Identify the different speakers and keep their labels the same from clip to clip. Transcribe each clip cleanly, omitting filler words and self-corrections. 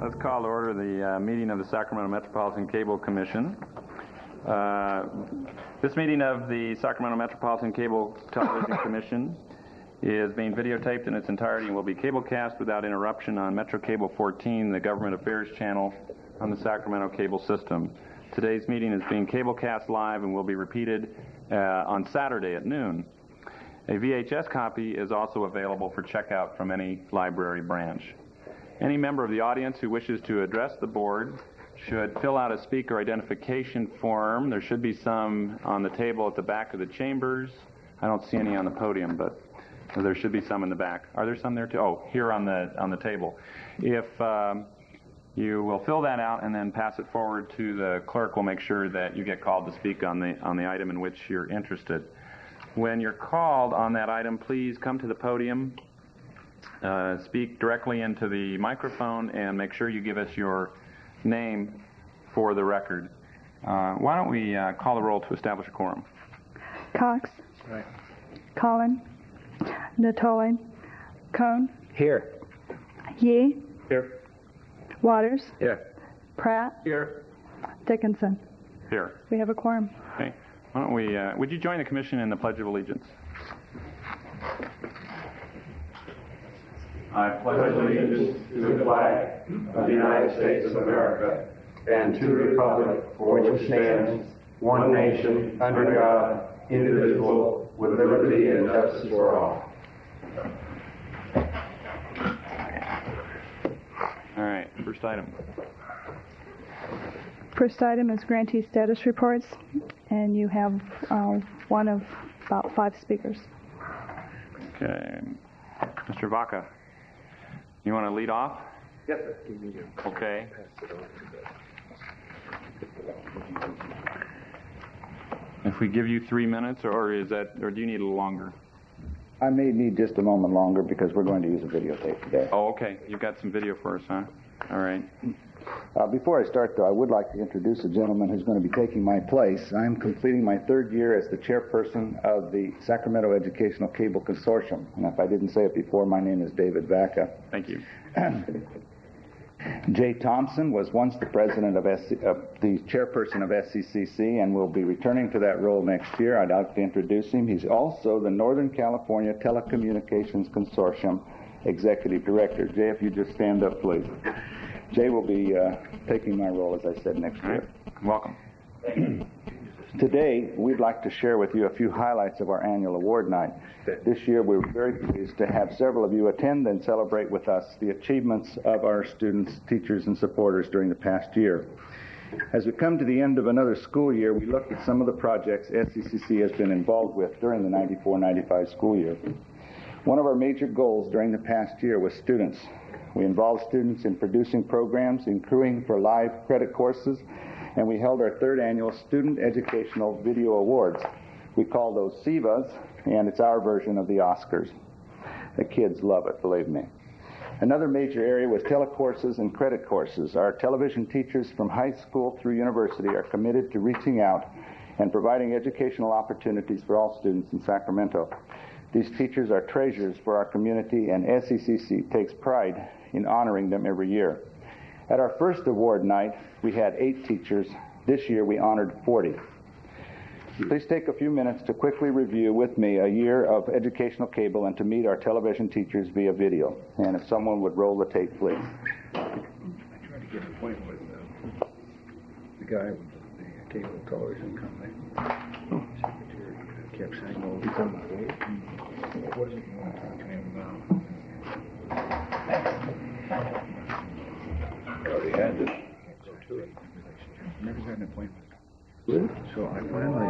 Speaker 1: Let's call to order the meeting of the Sacramento Metropolitan Cable Commission. This meeting of the Sacramento Metropolitan Cable Television Commission is being videotaped in its entirety and will be cablecast without interruption on Metro Cable 14, the Government Affairs channel on the Sacramento cable system. Today's meeting is being cablecast live and will be repeated on Saturday at noon. A VHS copy is also available for checkout from any library branch. Any member of the audience who wishes to address the board should fill out a speaker identification form. There should be some on the table at the back of the chambers. I don't see any on the podium, but there should be some in the back. Are there some there too? Oh, here on the table. If you will fill that out and then pass it forward to the clerk, we'll make sure that you get called to speak on the item in which you're interested. When you're called on that item, please come to the podium, speak directly into the microphone, and make sure you give us your name for the record. Why don't we call the roll to establish a quorum?
Speaker 2: Cox.
Speaker 3: Right.
Speaker 2: Collin. Natoli. Cone.
Speaker 3: Here.
Speaker 2: Yee.
Speaker 3: Here.
Speaker 2: Waters.
Speaker 3: Here.
Speaker 2: Pratt.
Speaker 3: Here.
Speaker 2: Dickinson.
Speaker 1: Here.
Speaker 2: We have a quorum.
Speaker 1: Okay. Why don't we, would you join the commission in the Pledge of Allegiance?
Speaker 4: I pledge allegiance to the flag of the United States of America and to the republic for which it stands, one nation, under God, indivisible, with liberty and justice for all.
Speaker 1: All right, first item.
Speaker 2: First item is grantee status reports, and you have one of about 5 speakers.
Speaker 1: Okay. Mr. Vaca, you want to lead off?
Speaker 3: Yes, sir.
Speaker 1: Okay. If we give you 3 minutes, or do you need a little longer?
Speaker 5: I may need just a moment longer because we're going to use a videotape today.
Speaker 1: Oh, okay. You've got some video for us, huh? All right.
Speaker 5: Before I start, though, I would like to introduce a gentleman who's going to be taking my place. I'm completing my 3rd year as the chairperson of the Sacramento Educational Cable Consortium. And if I didn't say it before, my name is David Vaca.
Speaker 1: Thank you.
Speaker 5: Jay Thompson was once the president of the chairperson of SCCC and will be returning to that role next year. I'd like to introduce him. He's also the Northern California Telecommunications Consortium Executive Director. Jay, if you just stand up, please. Jay will be taking my role, as I said, next year.
Speaker 1: Welcome.
Speaker 5: Today, we'd like to share with you a few highlights of our annual award night. This year, we're very pleased to have several of you attend and celebrate with us the achievements of our students, teachers, and supporters during the past year. As we come to the end of another school year, we look at some of the projects SCCC has been involved with during the 94-95 school year. One of our major goals during the past year was students. We involved students in producing programs, in crewing for live credit courses, and we held our 3rd annual Student Educational Video Awards. We call those SEVAs, and it's our version of the Oscars. The kids love it, believe me. Another major area was telecourses and credit courses. Our television teachers from high school through university are committed to reaching out and providing educational opportunities for all students in Sacramento. These teachers are treasures for our community, and SCCC takes pride in honoring them every year. At our first award night, we had 8 teachers. This year, we honored 40. Please take a few minutes to quickly review with me a year of educational cable and to meet our television teachers via video. And if someone would roll the tape, please.
Speaker 3: I tried to get an appointment with the guy with the cable television company. Secretary kept saying, "Oh, he's on the way." What is it you want to talk to him about? I already had this. Go to it. Never got an appointment. Really? So I finally...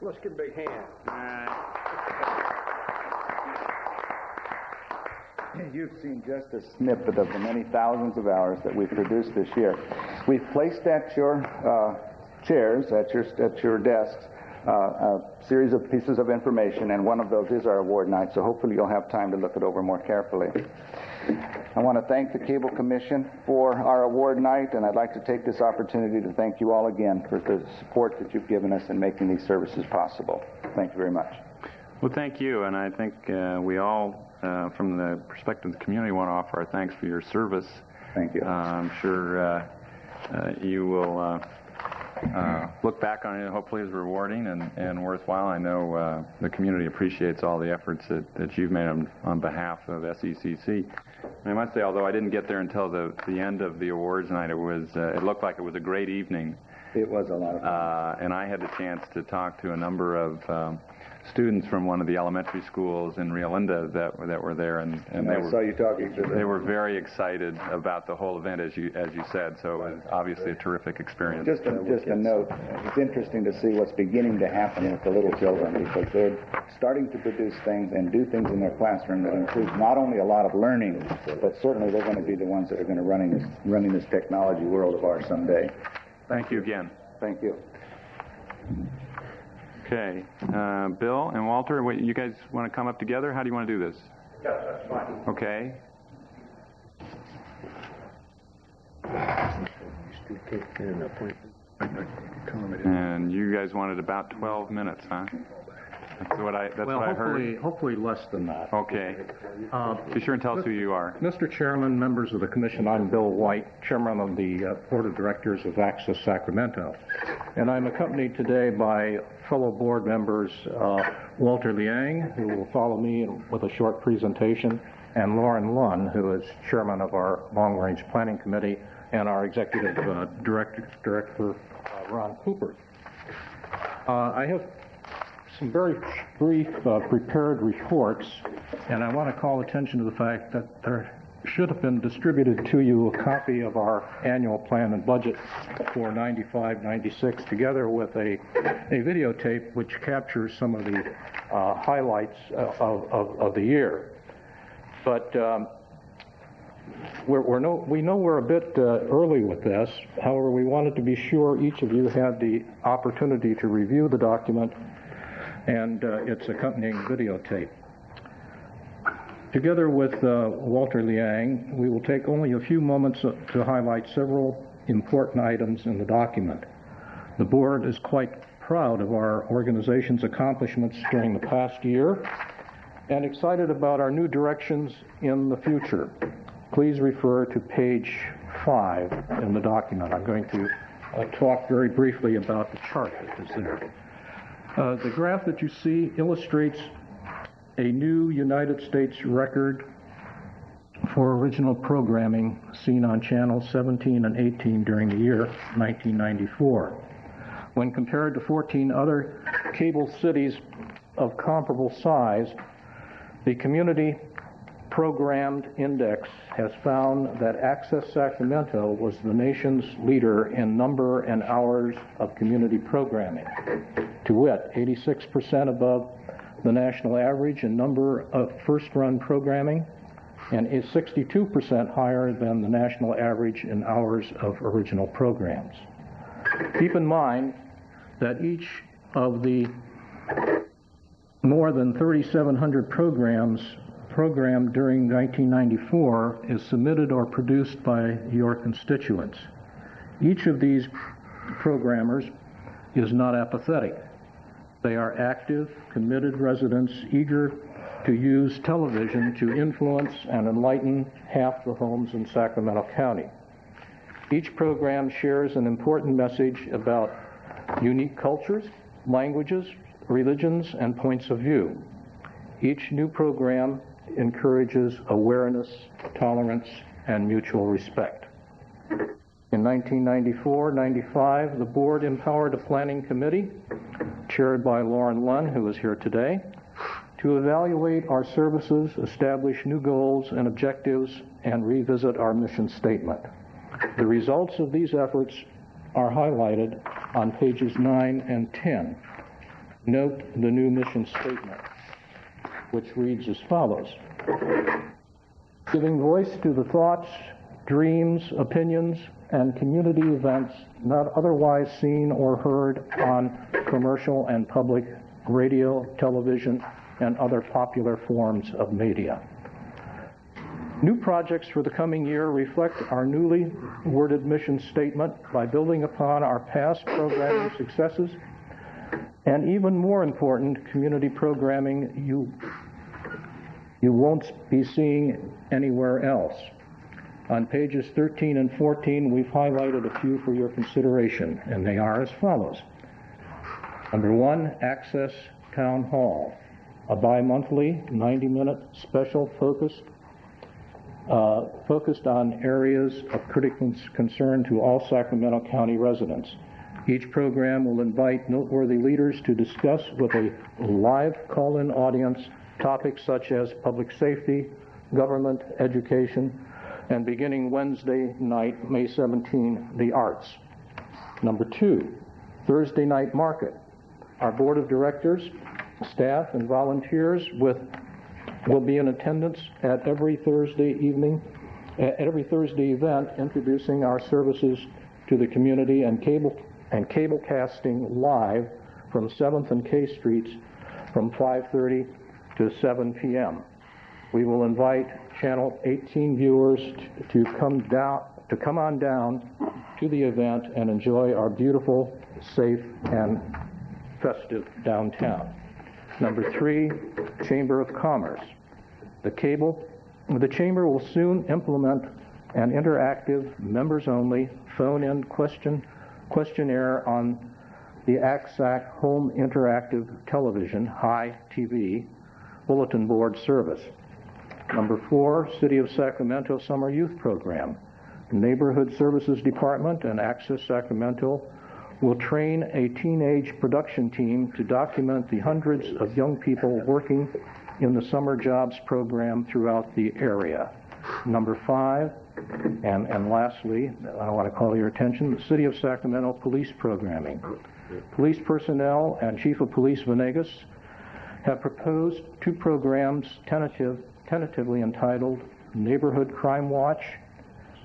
Speaker 3: Let's give a big hand.
Speaker 5: You've seen just a snippet of the many thousands of hours that we've produced this year. We've placed at your chairs, at your desks, a series of pieces of information, and one of those is our award night, so hopefully you'll have time to look it over more carefully. I want to thank the Cable Commission for our award night, and I'd like to take this opportunity to thank you all again for the support that you've given us in making these services possible. Thank you very much.
Speaker 1: Well, thank you, and I think we all, from the perspective of the community, want to offer our thanks for your service.
Speaker 5: Thank you.
Speaker 1: I'm sure you will look back on it hopefully as rewarding and worthwhile. I know the community appreciates all the efforts that you've made on behalf of SECC. And I must say, although I didn't get there until the end of the awards night, it looked like it was a great evening.
Speaker 5: It was a lot of fun.
Speaker 1: And I had the chance to talk to a number of students from one of the elementary schools in Rio Linda that were there, and
Speaker 5: I saw you talking to them.
Speaker 1: They were very excited about the whole event, as you said. So it was obviously a terrific experience.
Speaker 5: Just a note, it's interesting to see what's beginning to happen with the little children, because they're starting to produce things and do things in their classroom that includes not only a lot of learning, but certainly they're going to be the ones that are going to running this technology world of ours someday.
Speaker 1: Thank you again.
Speaker 5: Thank you.
Speaker 1: Okay. Bill and Walter, you guys want to come up together? How do you want to do this?
Speaker 3: Yes, that's fine.
Speaker 1: Okay. And you guys wanted about 12 minutes, huh? That's what I heard.
Speaker 6: Hopefully less than that.
Speaker 1: Okay. Be sure and tell us who you are.
Speaker 6: Mr. Chairman, members of the Commission, I'm Bill White, Chairman of the Board of Directors of Access Sacramento. And I'm accompanied today by fellow board members Walter Liang, who will follow me with a short presentation, and Lauren Lunn, who is Chairman of our Long Range Planning Committee, and our Executive Director, Ron Cooper. I have some very brief prepared reports, and I want to call attention to the fact that there should have been distributed to you a copy of our annual plan and budget for 95-96, together with a videotape which captures some of the highlights of the year. But we know we're a bit early with this. However, we wanted to be sure each of you had the opportunity to review the document and its accompanying videotape. Together with Walter Liang, we will take only a few moments to highlight several important items in the document. The board is quite proud of our organization's accomplishments during the past year and excited about our new directions in the future. Please refer to page 5 in the document. I'm going to talk very briefly about the chart that is there. The graph that you see illustrates a new United States record for original programming seen on channels 17 and 18 during the year 1994. When compared to 14 other cable cities of comparable size, the Community Programmed Index has found that Access Sacramento was the nation's leader in number and hours of community programming. To wit, 86% above the national average in number of first-run programming, and is 62% higher than the national average in hours of original programs. Keep in mind that each of the more than 3,700 programs programmed during 1994 is submitted or produced by your constituents. Each of these programmers is not apathetic. They are active, committed residents eager to use television to influence and enlighten half the homes in Sacramento County. Each program shares an important message about unique cultures, languages, religions, and points of view. Each new program encourages awareness, tolerance, and mutual respect. In 1994-95, the board empowered a planning committee, chaired by Lauren Lunn, who is here today, to evaluate our services, establish new goals and objectives, and revisit our mission statement. The results of these efforts are highlighted on pages 9 and 10 Note the new mission statement, which reads as follows: giving voice to the thoughts, dreams, opinions, and community events not otherwise seen or heard on commercial and public radio, television, and other popular forms of media. New projects for the coming year reflect our newly worded mission statement by building upon our past programming successes and, even more important, community programming you won't be seeing anywhere else. On pages 13 and 14, we've highlighted a few for your consideration, and they are as follows. Number 1, Access Town Hall, a bi-monthly 90-minute special focused on areas of critical concern to all Sacramento County residents. Each program will invite noteworthy leaders to discuss with a live call-in audience topics such as public safety, government, education, and beginning Wednesday night, May 17, the arts. Number 2, Thursday night market. Our board of directors, staff, and volunteers will be in attendance at every Thursday event, introducing our services to the community and cable casting live from 7th and K Streets from 5:30 to 7 p.m. We will invite Channel 18 viewers to come on down to the event and enjoy our beautiful, safe, and festive downtown. Number 3, Chamber of Commerce. The Chamber will soon implement an interactive, members-only, phone-in questionnaire on the ACSAC Home Interactive Television, HITE TV, bulletin board service. Number 4, City of Sacramento Summer Youth Program. The Neighborhood Services Department and Access Sacramento will train a teenage production team to document the hundreds of young people working in the summer jobs program throughout the area. Number 5, and lastly, I want to call your attention, the City of Sacramento Police Programming. Police personnel and Chief of Police Venegas have proposed 2 programs tentatively entitled Neighborhood Crime Watch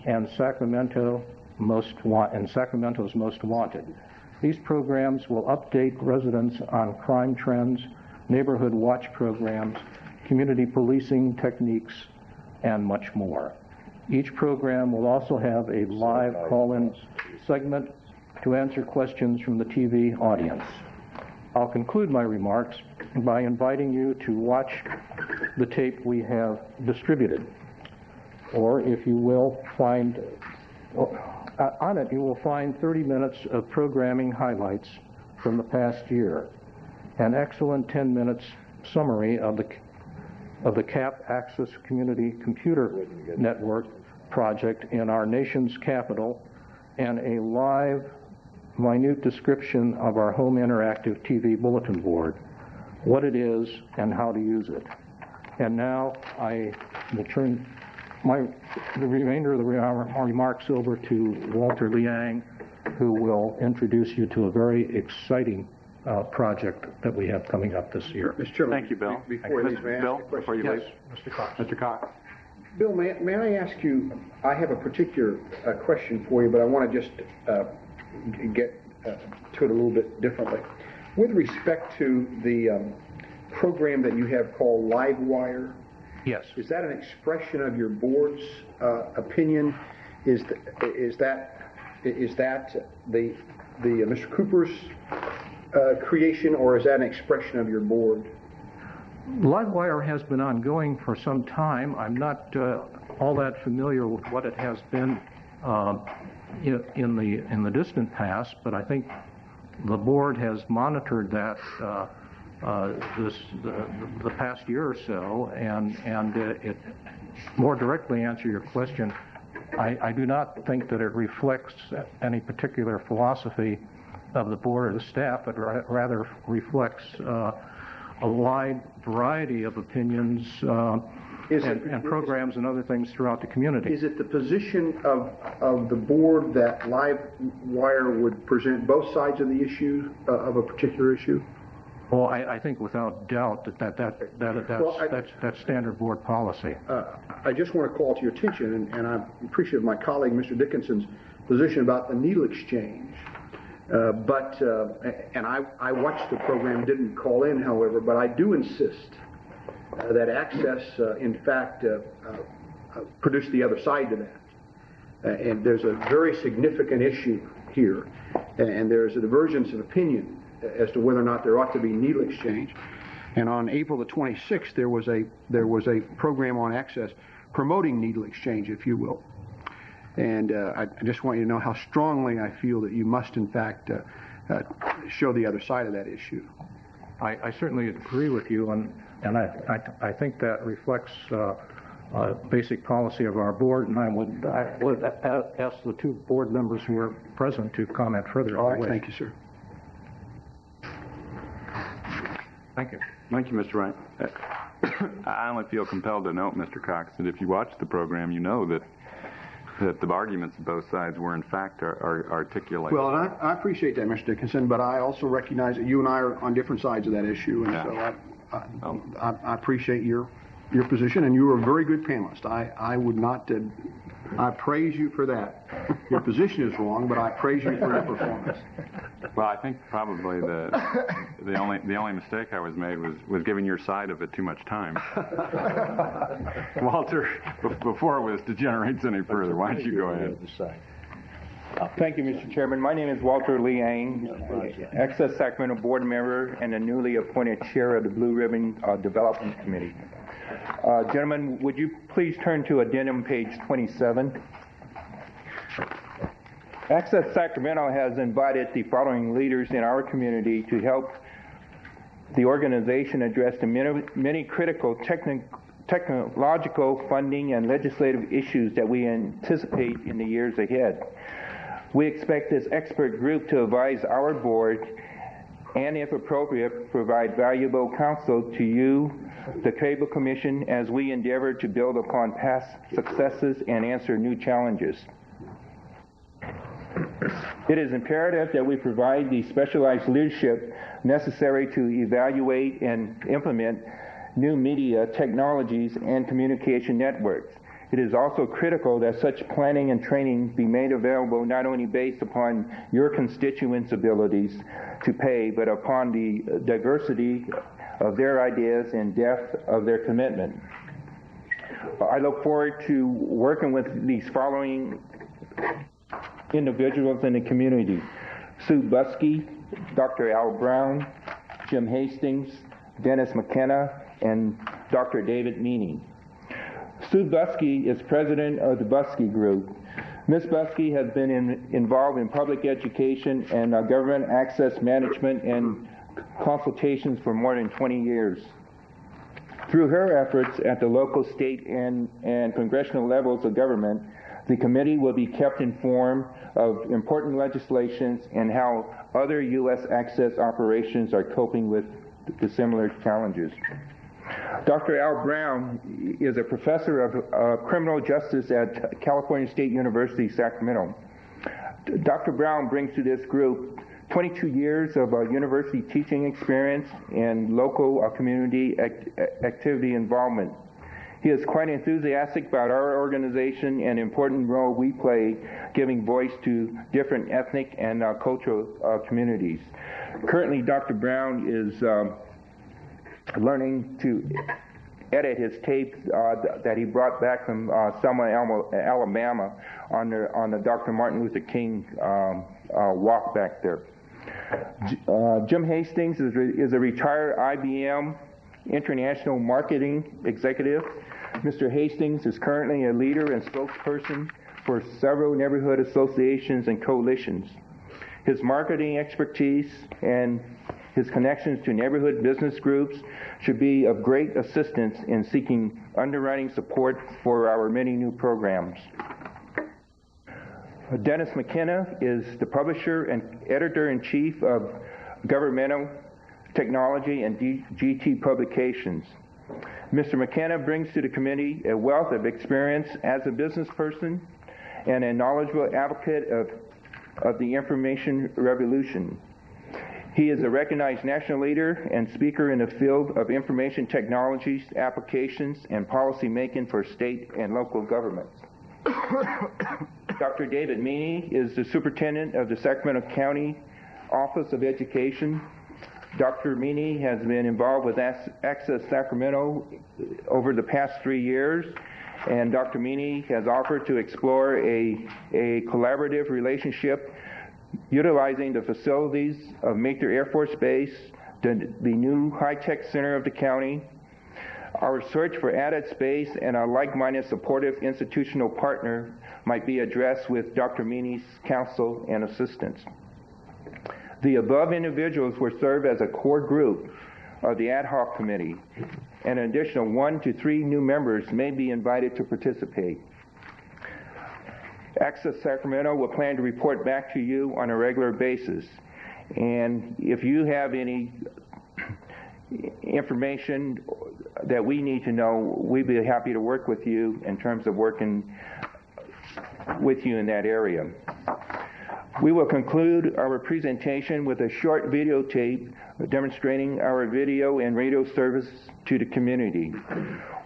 Speaker 6: and Sacramento's Most Wanted. These programs will update residents on crime trends, neighborhood watch programs, community policing techniques, and much more. Each program will also have a live call-in segment to answer questions from the TV audience. I'll conclude my remarks by inviting you to watch the tape we have distributed. Or, if you will, on it you will find 30 minutes of programming highlights from the past year, an excellent 10 minutes summary of the CAP Access Community Computer Network project in our nation's capital, and a live, minute description of our home interactive TV bulletin board, what it is and how to use it. And now I will turn the remainder of the remarks over to Walter Liang, who will introduce you to a very exciting project that we have coming up this year.
Speaker 3: Mr. Chairman,
Speaker 1: Thank you, Bill.
Speaker 3: Before you leave, may I ask
Speaker 1: Bill,
Speaker 3: a question?
Speaker 1: before you
Speaker 6: Yes,
Speaker 1: leave.
Speaker 6: Mr. Cox.
Speaker 1: Mr. Cox.
Speaker 3: Bill, may I ask you, I have a particular question for you, but I want to just get to it a little bit differently. With respect to the program that you have called Livewire,
Speaker 6: Yes.
Speaker 3: is that an expression of your board's opinion? Is that the Mr. Cooper's creation, or is that an expression of your board?
Speaker 6: Livewire has been ongoing for some time. I'm not all that familiar with what it has been in the distant past, but I think the board has monitored that the past year or so, and it more directly answer your question. I do not think that it reflects any particular philosophy of the board or the staff, but rather reflects a wide variety of opinions and programs and other things throughout the community.
Speaker 3: Is it the position of the board that Livewire would present both sides of the issue, of a particular issue?
Speaker 6: Well, I think without doubt that's standard board policy.
Speaker 3: I just want to call to your attention, and I appreciate my colleague, Mr. Dickinson's position about the needle exchange. And I watched the program, didn't call in, however, but I do insist that Access, in fact, produce the other side to that. And there's a very significant issue here, and there's a divergence of opinion as to whether or not there ought to be needle exchange. And on April the 26th, there was a program on Access promoting needle exchange, if you will. And I just want you to know how strongly I feel that you must, in fact, show the other side of that issue.
Speaker 6: I certainly agree with you, and I think that reflects basic policy of our board, and I would ask the two board members who are present to comment further.
Speaker 3: All right, thank you, sir.
Speaker 6: Thank you.
Speaker 1: Thank you, Mr. Wright. I only feel compelled to note, Mr. Cox, that if you watch the program, you know that the arguments of both sides were in fact are articulated.
Speaker 3: Well, and I appreciate that, Mr. Dickinson, but I also recognize that you and I are on different sides of that issue, and
Speaker 1: yeah.
Speaker 3: so I appreciate your position, and you were a very good panelist. I would not, I praise you for that. Your position is wrong, but I praise you for your performance.
Speaker 1: Well, I think probably the only mistake I was made was giving your side of it too much time. Walter, before it degenerates any further, why don't you go ahead?
Speaker 7: Thank you, Mr. Chairman. My name is Walter Liang, Access Sacramento board member and the newly appointed chair of the Blue Ribbon Development Committee. Gentlemen, would you please turn to addendum page 27? Access Sacramento has invited the following leaders in our community to help the organization address the many critical technological, funding, and legislative issues that we anticipate in the years ahead. We expect this expert group to advise our board and, if appropriate, provide valuable counsel to you, the Cable Commission, as we endeavor to build upon past successes and answer new challenges. It is imperative that we provide the specialized leadership necessary to evaluate and implement new media technologies and communication networks. It is also critical that such planning and training be made available not only based upon your constituents' abilities to pay, but upon the diversity of their ideas and depth of their commitment. I look forward to working with these following individuals in the community: Sue Buskey, Dr. Al Brown, Jim Hastings, Dennis McKenna, and Dr. David Meany. Sue Buskey is president of the Buskey Group. Ms. Buskey has been involved in public education and government access management and consultations for more than 20 years. Through her efforts at the local, state, and congressional levels of government, the committee will be kept informed of important legislations and how other U.S. access operations are coping with the similar challenges. Dr. Al Brown is a professor of criminal justice at California State University, Sacramento. Dr. Brown brings to this group 22 years of university teaching experience and local community activity involvement. He is quite enthusiastic about our organization and important role we play giving voice to different ethnic and cultural communities. Currently, Dr. Brown is learning to edit his tapes that he brought back from Selma, Alabama on the Dr. Martin Luther King walk back there. Jim Hastings is a retired IBM international marketing executive. Mr. Hastings is currently a leader and spokesperson for several neighborhood associations and coalitions. His marketing expertise and his connections to neighborhood business groups should be of great assistance in seeking underwriting support for our many new programs. Dennis McKenna is the publisher and editor-in-chief of Governmental Technology and GT Publications. Mr. McKenna brings to the committee a wealth of experience as a business person and a knowledgeable advocate of the information revolution. He is a recognized national leader and speaker in the field of information technologies, applications, and policy making for state and local governments. Dr. David Meany is the superintendent of the Sacramento County Office of Education. Dr. Meany has been involved with Access Sacramento over the past 3 years, and Dr. Meany has offered to explore a collaborative relationship utilizing the facilities of Mather Air Force Base, the new high-tech center of the county. Our search for added space and a like-minded supportive institutional partner might be addressed with Dr. Meany's counsel and assistance. The above individuals will serve as a core group of the ad hoc committee, and an additional 1 to 3 new members may be invited to participate. Access Sacramento will plan to report back to you on a regular basis. And if you have any information that we need to know, we'd be happy to work with you in terms of working with you in that area. We will conclude our presentation with a short videotape demonstrating our video and radio service to the community.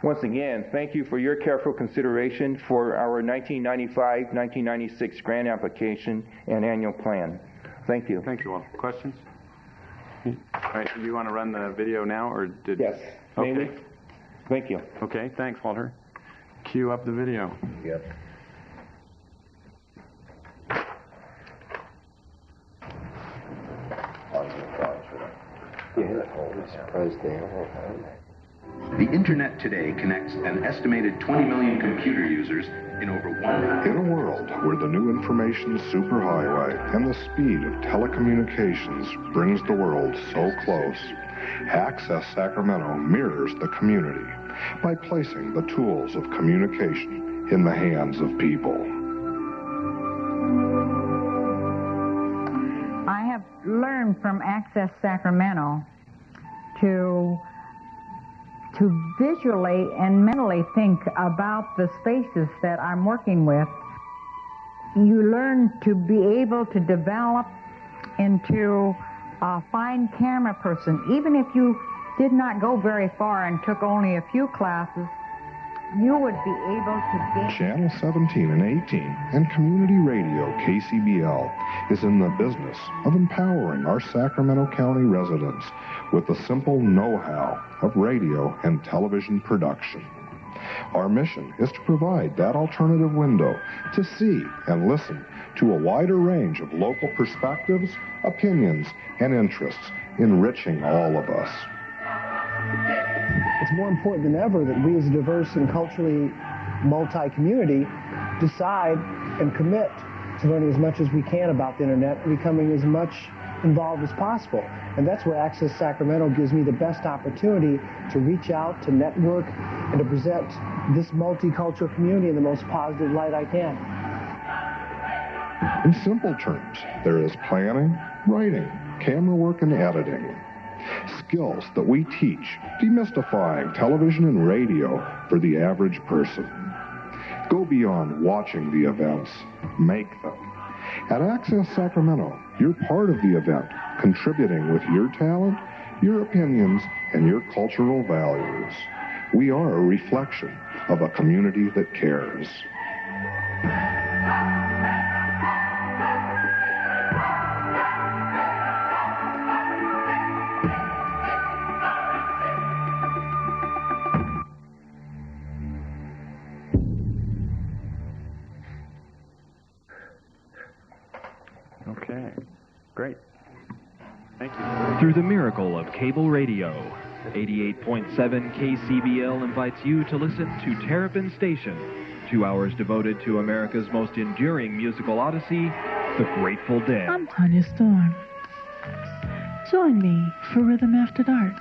Speaker 7: Once again, thank you for your careful consideration for our 1995-1996 grant application and annual plan. Thank you.
Speaker 1: Thank you all. Questions? All right, do you want to run the video now, or did...
Speaker 7: Yes.
Speaker 1: Okay.
Speaker 7: Maybe? Thank you.
Speaker 1: Okay, thanks, Walter. Cue up the video.
Speaker 3: Yep.
Speaker 8: The Internet today connects an estimated 20 million computer users in over 1...
Speaker 9: In a world where the new information superhighway and the speed of telecommunications brings the world so close, Access Sacramento mirrors the community by placing the tools of communication in the hands of people.
Speaker 10: I have learned from Access Sacramento to visually and mentally think about the spaces that I'm working with. You learn to be able to develop into a fine camera person. Even if you did not go very far and took only a few classes, you would be able to gain...
Speaker 9: Channel 17 and 18 and Community Radio KCBL is in the business of empowering our Sacramento County residents with the simple know-how of radio and television production. Our mission is to provide that alternative window to see and listen to a wider range of local perspectives, opinions, and interests, enriching all of us.
Speaker 11: It's more important than ever that we as a diverse and culturally multi-community decide and commit to learning as much as we can about the Internet and becoming as much involved as possible. And that's where Access Sacramento gives me the best opportunity to reach out, to network, and to present this multicultural community in the most positive light I can.
Speaker 9: In simple terms, there is planning, writing, camera work, and editing. Skills that we teach, demystifying television and radio for the average person. Go beyond watching the events, make them. At Access Sacramento, you're part of the event, contributing with your talent, your opinions, and your cultural values. We are a reflection of a community that cares.
Speaker 1: Okay, great. Thank you.
Speaker 12: Through the miracle of cable radio, 88.7 KCBL invites you to listen to Terrapin Station, 2 hours devoted to America's most enduring musical odyssey, The Grateful Dead.
Speaker 13: I'm Tanya Storm. Join me for Rhythm After Dark.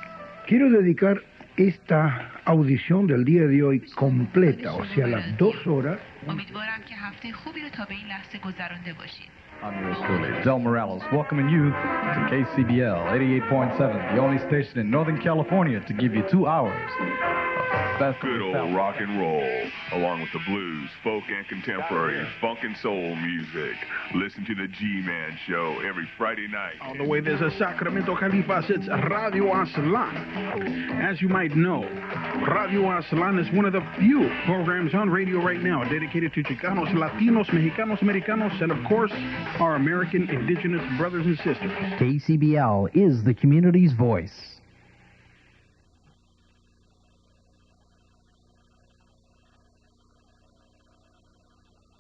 Speaker 3: Quiero dedicar esta audición del día de hoy completa, o sea, las 2 horas.
Speaker 14: امیدوارم که هفته خوبی رو تا به این لحظه گذرانده باشید.
Speaker 15: I'm yours truly, Del Morales, welcoming you to KCBL 88.7, the only station in Northern California to give you 2 hours of best
Speaker 16: Good
Speaker 15: of the
Speaker 16: old
Speaker 15: South.
Speaker 16: rock and roll, along with the blues, folk, and contemporary funk and soul music. Listen to the G-Man Show every Friday night.
Speaker 17: All the way there's a Sacramento, Califas, it's Radio Aslan. As you might know, Radio Aslan is one of the few programs on radio right now dedicated to Chicanos, Latinos, Mexicanos, Americanos, and of course, our American indigenous brothers and sisters.
Speaker 18: KCBL is the community's voice.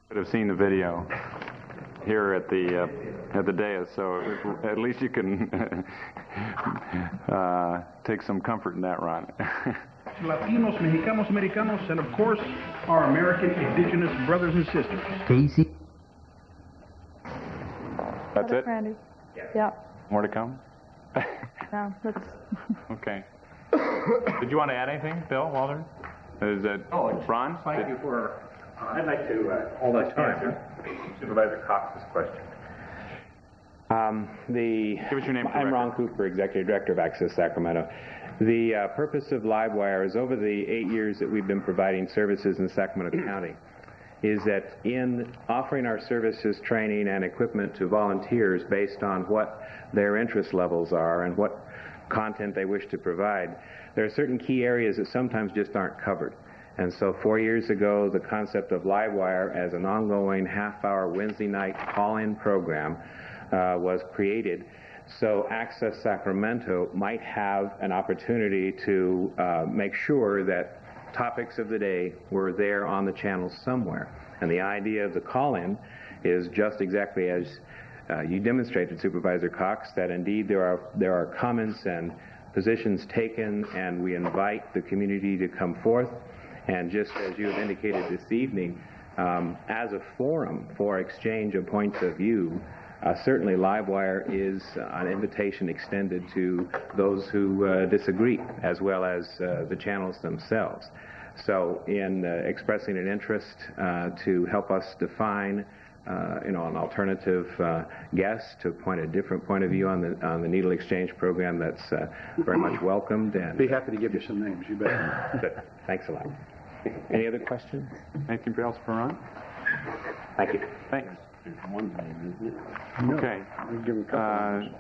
Speaker 1: Could have seen the video here at the dais, so at least you can take some comfort in that, Ron.
Speaker 17: Latinos, Mexicanos, Americanos, and of course, our American indigenous brothers and sisters.
Speaker 18: KC.
Speaker 1: That's it?
Speaker 2: Randy. Yeah.
Speaker 1: More to come?
Speaker 2: No, that's...
Speaker 1: Okay. Did you want to add anything, Bill, Walter? Is that Ron?
Speaker 19: Thank you for... I'd like to
Speaker 1: all that time.
Speaker 19: Supervisor Cox's question.
Speaker 1: Give us your name.
Speaker 19: I'm Ron Cooper, Executive Director of Access Sacramento. The purpose of Livewire is over the 8 years that we've been providing services in Sacramento County is that in offering our services, training, and equipment to volunteers based on what their interest levels are and what content they wish to provide, there are certain key areas that sometimes just aren't covered. And so 4 years ago, the concept of Livewire as an ongoing half-hour Wednesday night call-in program was created so Access Sacramento might have an opportunity to make sure that topics of the day were there on the channel somewhere. And the idea of the call-in is just exactly as you demonstrated, Supervisor Cox, that indeed there are comments and positions taken, and we invite the community to come forth. And just as you have indicated this evening, as a forum for exchange of points of view, certainly Livewire is an invitation extended to those who disagree, as well as the channels themselves. So in expressing an interest to help us define an alternative guest to a different point of view on the Needle Exchange program, that's very much welcomed. And
Speaker 3: be happy to give you some names, you bet.
Speaker 19: Good. Thanks a lot. Any other questions?
Speaker 1: Anything else for Ron?
Speaker 19: Thank you.
Speaker 1: Thanks.
Speaker 3: One name, isn't it?
Speaker 1: Okay.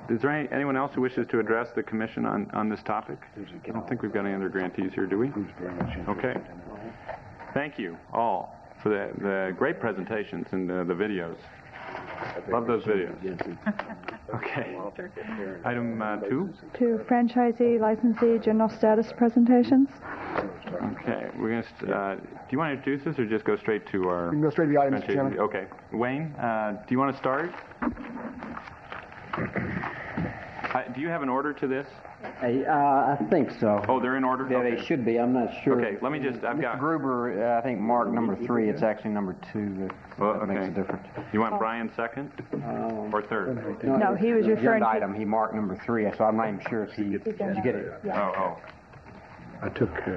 Speaker 1: Is there anyone else who wishes to address the commission on this topic? I don't think we've got any other grantees here, do we? Okay. Thank you all for the great presentations and the videos. Love those videos. Okay. Item 2.
Speaker 2: 2, franchisee, licensee, general status presentations.
Speaker 1: Okay. We're gonna. Do you want to introduce this or just go straight to our?
Speaker 20: We can go straight to the item, Mr. Chairman.
Speaker 1: Okay. Wayne, do you want to start? Do you have an order to this?
Speaker 21: I think so.
Speaker 1: Oh, they're in order?
Speaker 21: Yeah,
Speaker 1: okay.
Speaker 21: They should be. I'm not sure.
Speaker 1: Okay, let me just, I've got...
Speaker 21: Mr. Gruber, I think, marked number 3. It's actually number 2 that makes a difference.
Speaker 1: You want Brian second or third?
Speaker 2: No, he was referring to...
Speaker 21: item. He marked number 3, so I'm not even sure if he... Did you get it?
Speaker 2: Yeah.
Speaker 1: Oh. I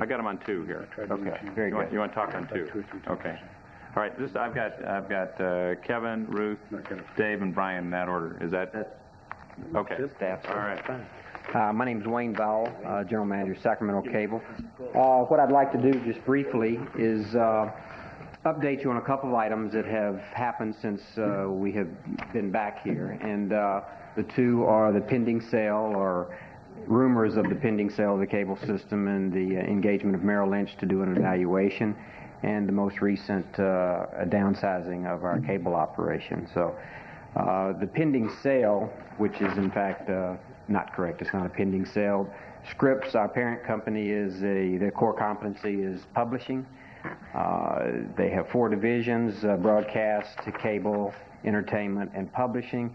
Speaker 1: got him on 2 here.
Speaker 21: Okay, very good.
Speaker 1: You want to talk on 2? Okay. All right, I've got Kevin, Ruth, Dave, and Brian in that order. Is that... Okay. All right.
Speaker 21: My name is Wayne Vowell, General Manager, Sacramento Cable. What I'd like to do just briefly is update you on a couple of items that have happened since we have been back here. And the 2 are the pending sale, or rumors of the pending sale of the cable system, and the engagement of Merrill Lynch to do an evaluation, and the most recent downsizing of our cable operation. So the pending sale, which is in fact not correct, it's not a pending sale. Scripps, our parent company, their core competency is publishing. They have 4 divisions, broadcast, cable, entertainment, and publishing.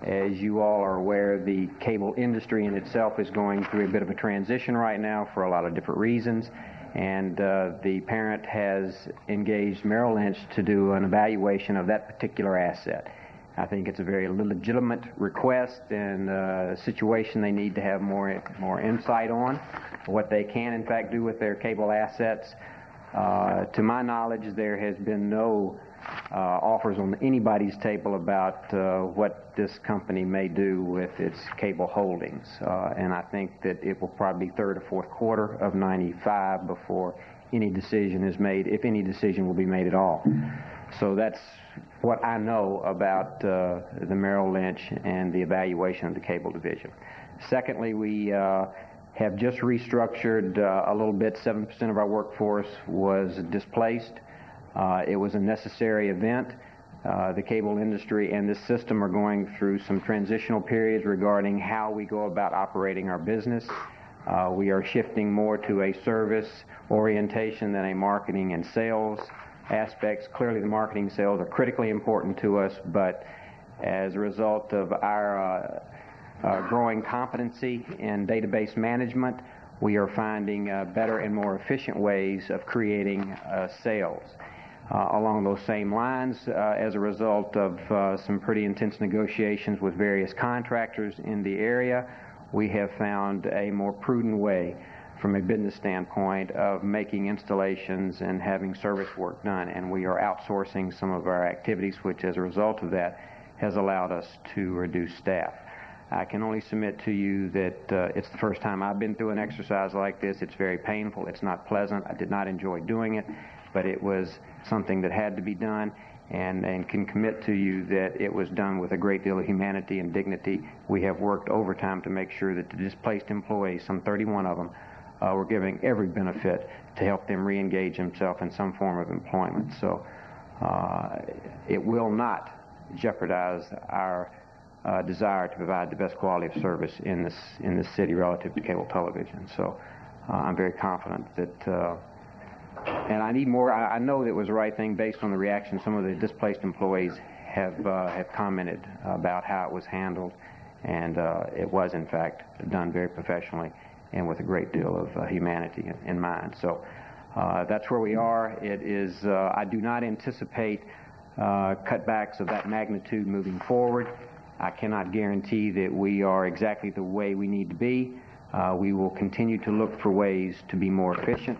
Speaker 21: As you all are aware, the cable industry in itself is going through a bit of a transition right now for a lot of different reasons. And the parent has engaged Merrill Lynch to do an evaluation of that particular asset. I think it's a very legitimate request and a situation they need to have more insight on, what they can in fact do with their cable assets. To my knowledge, there has been no offers on anybody's table about what this company may do with its cable holdings. And I think that it will probably be third or fourth quarter of '95 before any decision is made, if any decision will be made at all. So that's what I know about the Merrill Lynch and the evaluation of the cable division. Secondly, we have just restructured a little bit. 7% of our workforce was displaced. It was a necessary event. The cable industry and this system are going through some transitional periods regarding how we go about operating our business. We are shifting more to a service orientation than a marketing and sales aspects. Clearly, the marketing and sales are critically important to us, but as a result of our growing competency in database management, we are finding better and more efficient ways of creating sales. Along those same lines, as a result of some pretty intense negotiations with various contractors in the area, we have found a more prudent way from a business standpoint of making installations and having service work done, and we are outsourcing some of our activities, which as a result of that has allowed us to reduce staff. I can only submit to you that it's the first time I've been through an exercise like this. It's very painful. It's not pleasant. I did not enjoy doing it, but it was something that had to be done, and can commit to you that it was done with a great deal of humanity and dignity. We have worked overtime to make sure that the displaced employees, some 31 of them, we're giving every benefit to help them re-engage themselves in some form of employment. So it will not jeopardize our desire to provide the best quality of service in this city relative to cable television. So I'm very confident that, and I need more. I know that it was the right thing based on the reaction some of the displaced employees have commented about how it was handled, and it was in fact done very professionally and with a great deal of humanity in mind. So that's where we are. It is. I do not anticipate cutbacks of that magnitude moving forward. I cannot guarantee that we are exactly the way we need to be. We will continue to look for ways to be more efficient,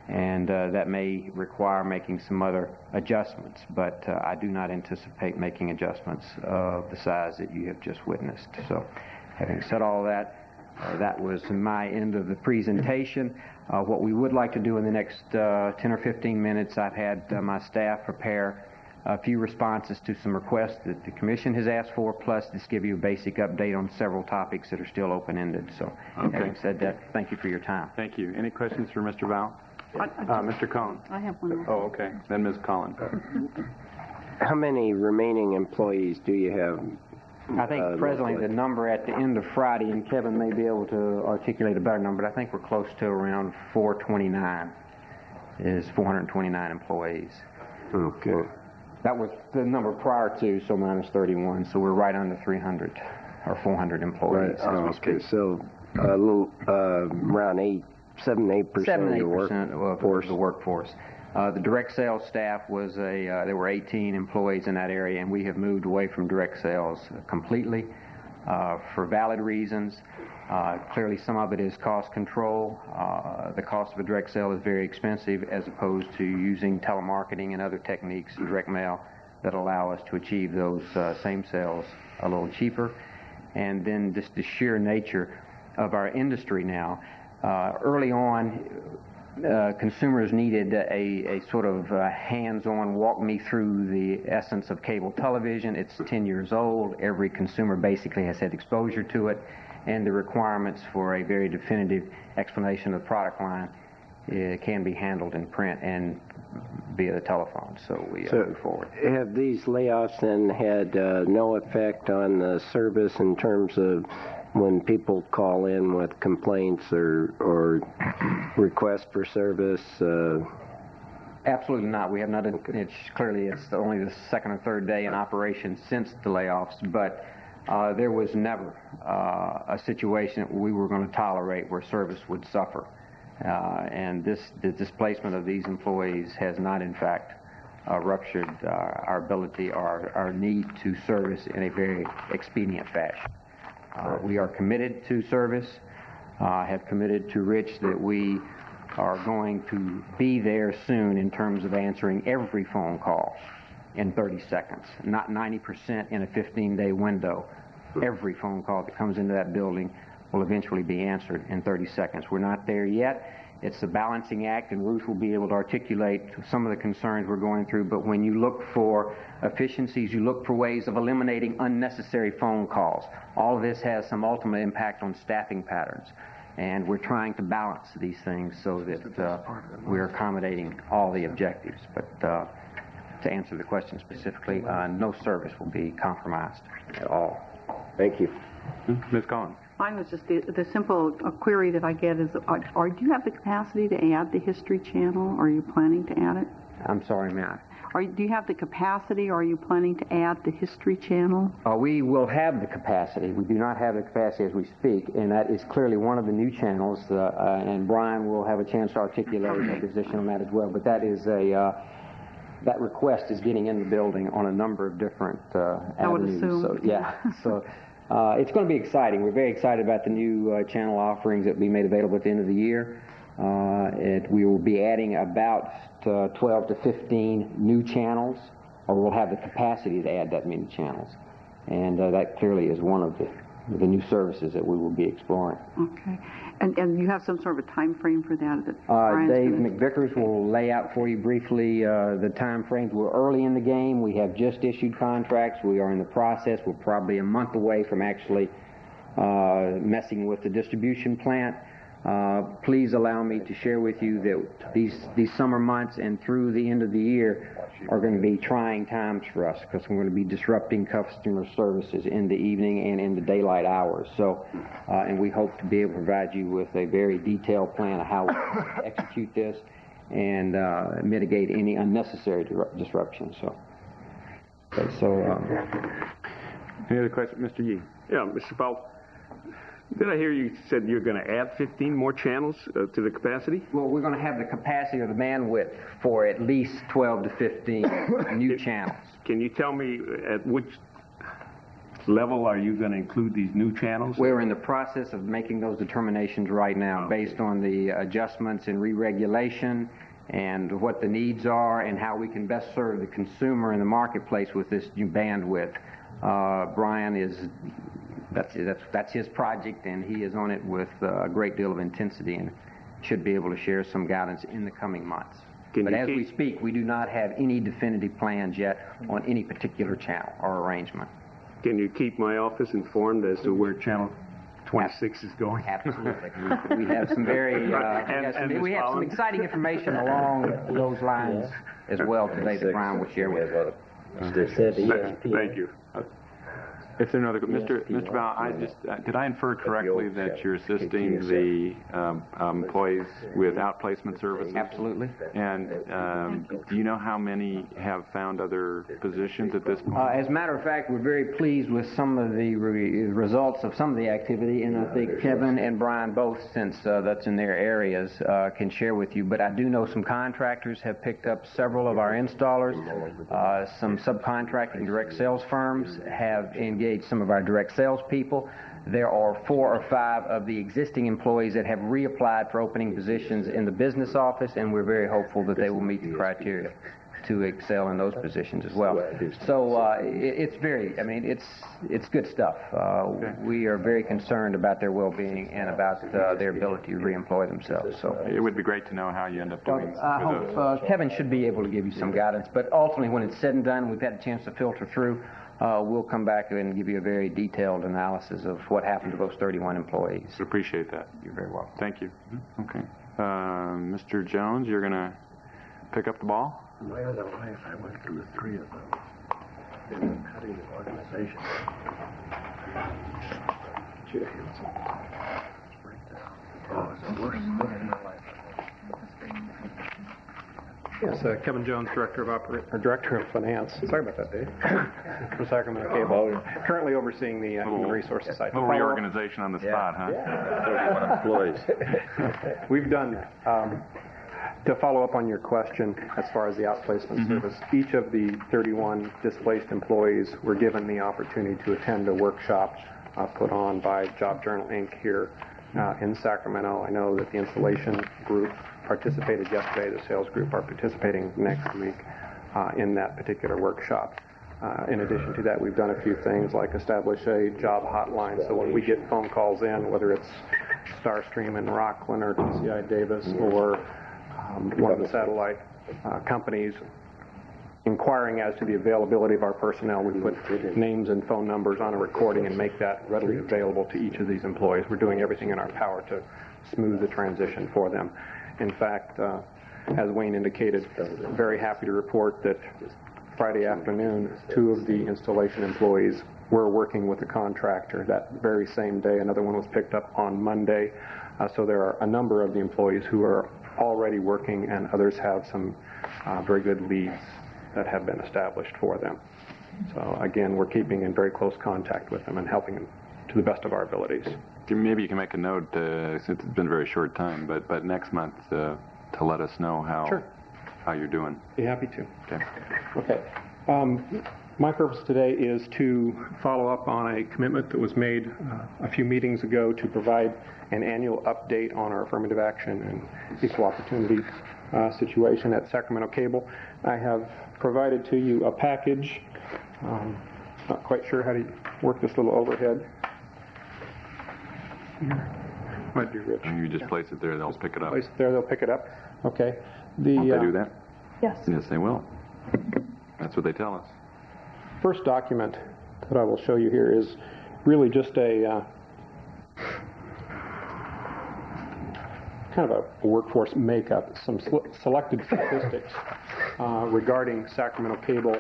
Speaker 21: and that may require making some other adjustments, but I do not anticipate making adjustments of the size that you have just witnessed. So having said all that, that was my end of the presentation. What we would like to do in the next 10 or 15 minutes, I've had my staff prepare a few responses to some requests that the Commission has asked for, plus just give you a basic update on several topics that are still open-ended. So having said that, thank you for your time.
Speaker 1: Thank you. Any questions for Mr. Val? Mr. Cohn.
Speaker 20: I have one more.
Speaker 1: Oh, okay. Then Ms. Collins.
Speaker 22: How many remaining employees do you have?
Speaker 21: I think presently the number at the end of Friday, and Kevin may be able to articulate a better number, but I think we're close to around 429, is 429 employees.
Speaker 22: Okay.
Speaker 21: That was the number prior to, so minus 31, so we're right under 300 or 400 employees.
Speaker 22: Right. Okay, so a little around 7-8% of your workforce.
Speaker 21: Of the workforce. The direct sales staff was there were 18 employees in that area, and we have moved away from direct sales completely for valid reasons. Clearly, some of it is cost control. The cost of a direct sale is very expensive as opposed to using telemarketing and other techniques, direct mail, that allow us to achieve those same sales a little cheaper. And then just the sheer nature of our industry now. Early on, consumers needed a sort of hands-on walk me through the essence of cable television. It's 10 years old. Every consumer basically has had exposure to it, and the requirements for a very definitive explanation of the product line can be handled in print and via the telephone. So we move forward.
Speaker 22: Have these layoffs then had no effect on the service in terms of when people call in with complaints or requests for service?
Speaker 21: Absolutely not. We have not. It's only the second or third day in operation since the layoffs, but there was never a situation that we were going to tolerate where service would suffer. And the displacement of these employees has not, in fact, ruptured our ability or our need to service in a very expedient fashion. We are committed to service, have committed to Rich that we are going to be there soon in terms of answering every phone call in 30 seconds, not 90% in a 15-day window. Every phone call that comes into that building will eventually be answered in 30 seconds. We're not there yet. It's a balancing act, and Ruth will be able to articulate some of the concerns we're going through. But when you look for efficiencies, you look for ways of eliminating unnecessary phone calls. All of this has some ultimate impact on staffing patterns. And we're trying to balance these things so that we're accommodating all the objectives. But to answer the question specifically, no service will be compromised at all.
Speaker 22: Thank you.
Speaker 1: Ms. Collins.
Speaker 4: Mine was just the simple query that I get is, do you have the capacity to add the History Channel? Or are you planning to add it?
Speaker 21: I'm sorry, ma'am.
Speaker 4: Do you have the capacity, or are you planning to add the History Channel?
Speaker 21: We will have the capacity. We do not have the capacity as we speak, and that is clearly one of the new channels, and Brian will have a chance to articulate a position on that as well. But that is that request is getting in the building on a number of different avenues.
Speaker 4: I would assume.
Speaker 21: So, yeah. So it's going to be exciting. We're very excited about the new channel offerings that will be made available at the end of the year. We will be adding about 12 to 15 new channels, or we'll have the capacity to add that many channels. And that clearly is one of the new services that we will be exploring.
Speaker 4: Okay. And you have some sort of a time frame for that?
Speaker 21: Dave McVickers will lay out for you briefly the time frames. We're early in the game. We have just issued contracts. We are in the process. We're probably a month away from actually messing with the distribution plant. Please allow me to share with you that these summer months and through the end of the year are going to be trying times for us, because we're going to be disrupting customer services in the evening and in the daylight hours. So, and we hope to be able to provide you with a very detailed plan of how we execute this and mitigate any unnecessary disruption. So,
Speaker 1: any other questions, Mr. Yee?
Speaker 20: Yeah, Mr. Powell. Did I hear you said you're going to add 15 more channels to the capacity?
Speaker 21: Well, we're going to have the capacity or the bandwidth for at least 12 to 15 new channels.
Speaker 20: Can you tell me at which level are you going to include these new channels?
Speaker 21: We're in the process of making those determinations right now, based on the adjustments in re-regulation and what the needs are and how we can best serve the consumer in the marketplace with this new bandwidth. Brian is... That's his project, and he is on it with a great deal of intensity, and should be able to share some guidance in the coming months. But as we speak, we do not have any definitive plans yet on any particular channel or arrangement.
Speaker 20: Can you keep my office informed as to where channel 26 is going?
Speaker 21: Absolutely. We have some very we have some exciting information along those lines as well today that Brian will share with us.
Speaker 20: Thank you.
Speaker 1: Is there another, Mr. Bell, did I infer correctly that you're assisting the employees with outplacement services?
Speaker 21: Absolutely.
Speaker 1: And do you know how many have found other positions at this point?
Speaker 21: As a matter of fact, we're very pleased with some of the results of some of the activity, and I think Kevin and Brian both, since that's in their areas, can share with you. But I do know some contractors have picked up several of our installers. Some subcontracting direct sales firms have engaged some of our direct sales people. There are 4 or 5 of the existing employees that have reapplied for opening positions in the business office, and we're very hopeful that they will meet the criteria to excel in those positions as well. So it's good stuff. We are very concerned about their well-being and about their ability to reemploy themselves. So
Speaker 1: it would be great to know how you end up doing.
Speaker 21: I hope Kevin should be able to give you some guidance, but ultimately, when it's said and done, we've had a chance to filter through. We'll come back and give you a very detailed analysis of what happened to those 31 employees.
Speaker 1: Appreciate that.
Speaker 21: You're very welcome.
Speaker 1: Thank you. Okay. Mr. Jones, you're going to pick up the ball?
Speaker 3: My other life, I went through 3 of them in the cutting organization. Oh, it's the worst thing in my life.
Speaker 23: Yes, Kevin Jones, Director of Finance. Sorry about that, Dave. From Sacramento Cable. Currently overseeing the Human Resources side.
Speaker 1: A little reorganization on the spot, huh?
Speaker 23: Yeah. 31 employees. We've done, to follow up on your question as far as the outplacement service, each of the 31 displaced employees were given the opportunity to attend a workshop put on by Job Journal, Inc. here in Sacramento. I know that the installation group participated yesterday. The sales group are participating next week in that particular workshop. In addition to that, we've done a few things like establish a job hotline, so when we get phone calls in, whether it's Starstream in Rockland or TCI Davis or one of the satellite companies inquiring as to the availability of our personnel, we put names and phone numbers on a recording and make that readily available to each of these employees. We're doing everything in our power to smooth the transition for them. In fact, as Wayne indicated, very happy to report that Friday afternoon, 2 of the installation employees were working with the contractor that very same day. Another one was picked up on Monday. So there are a number of the employees who are already working, and others have some very good leads that have been established for them. So again, we're keeping in very close contact with them and helping them to the best of our abilities.
Speaker 1: Maybe you can make a note, since it's been a very short time, but next month to let us know how you're doing.
Speaker 23: Be happy to.
Speaker 1: Okay.
Speaker 23: Okay. My purpose today is to follow up on a commitment that was made a few meetings ago to provide an annual update on our affirmative action and equal opportunity situation at Sacramento Cable. I have provided to you a package. Not quite sure how to work this little overhead. Might be rich.
Speaker 1: You just place it there, they'll pick it up.
Speaker 23: Place it there, they'll pick it up. Okay.
Speaker 1: Won't they do that?
Speaker 2: Yes.
Speaker 1: Yes, they will. That's what they tell us.
Speaker 23: First document that I will show you here is really just a kind of a workforce makeup, some selected statistics regarding Sacramento Cable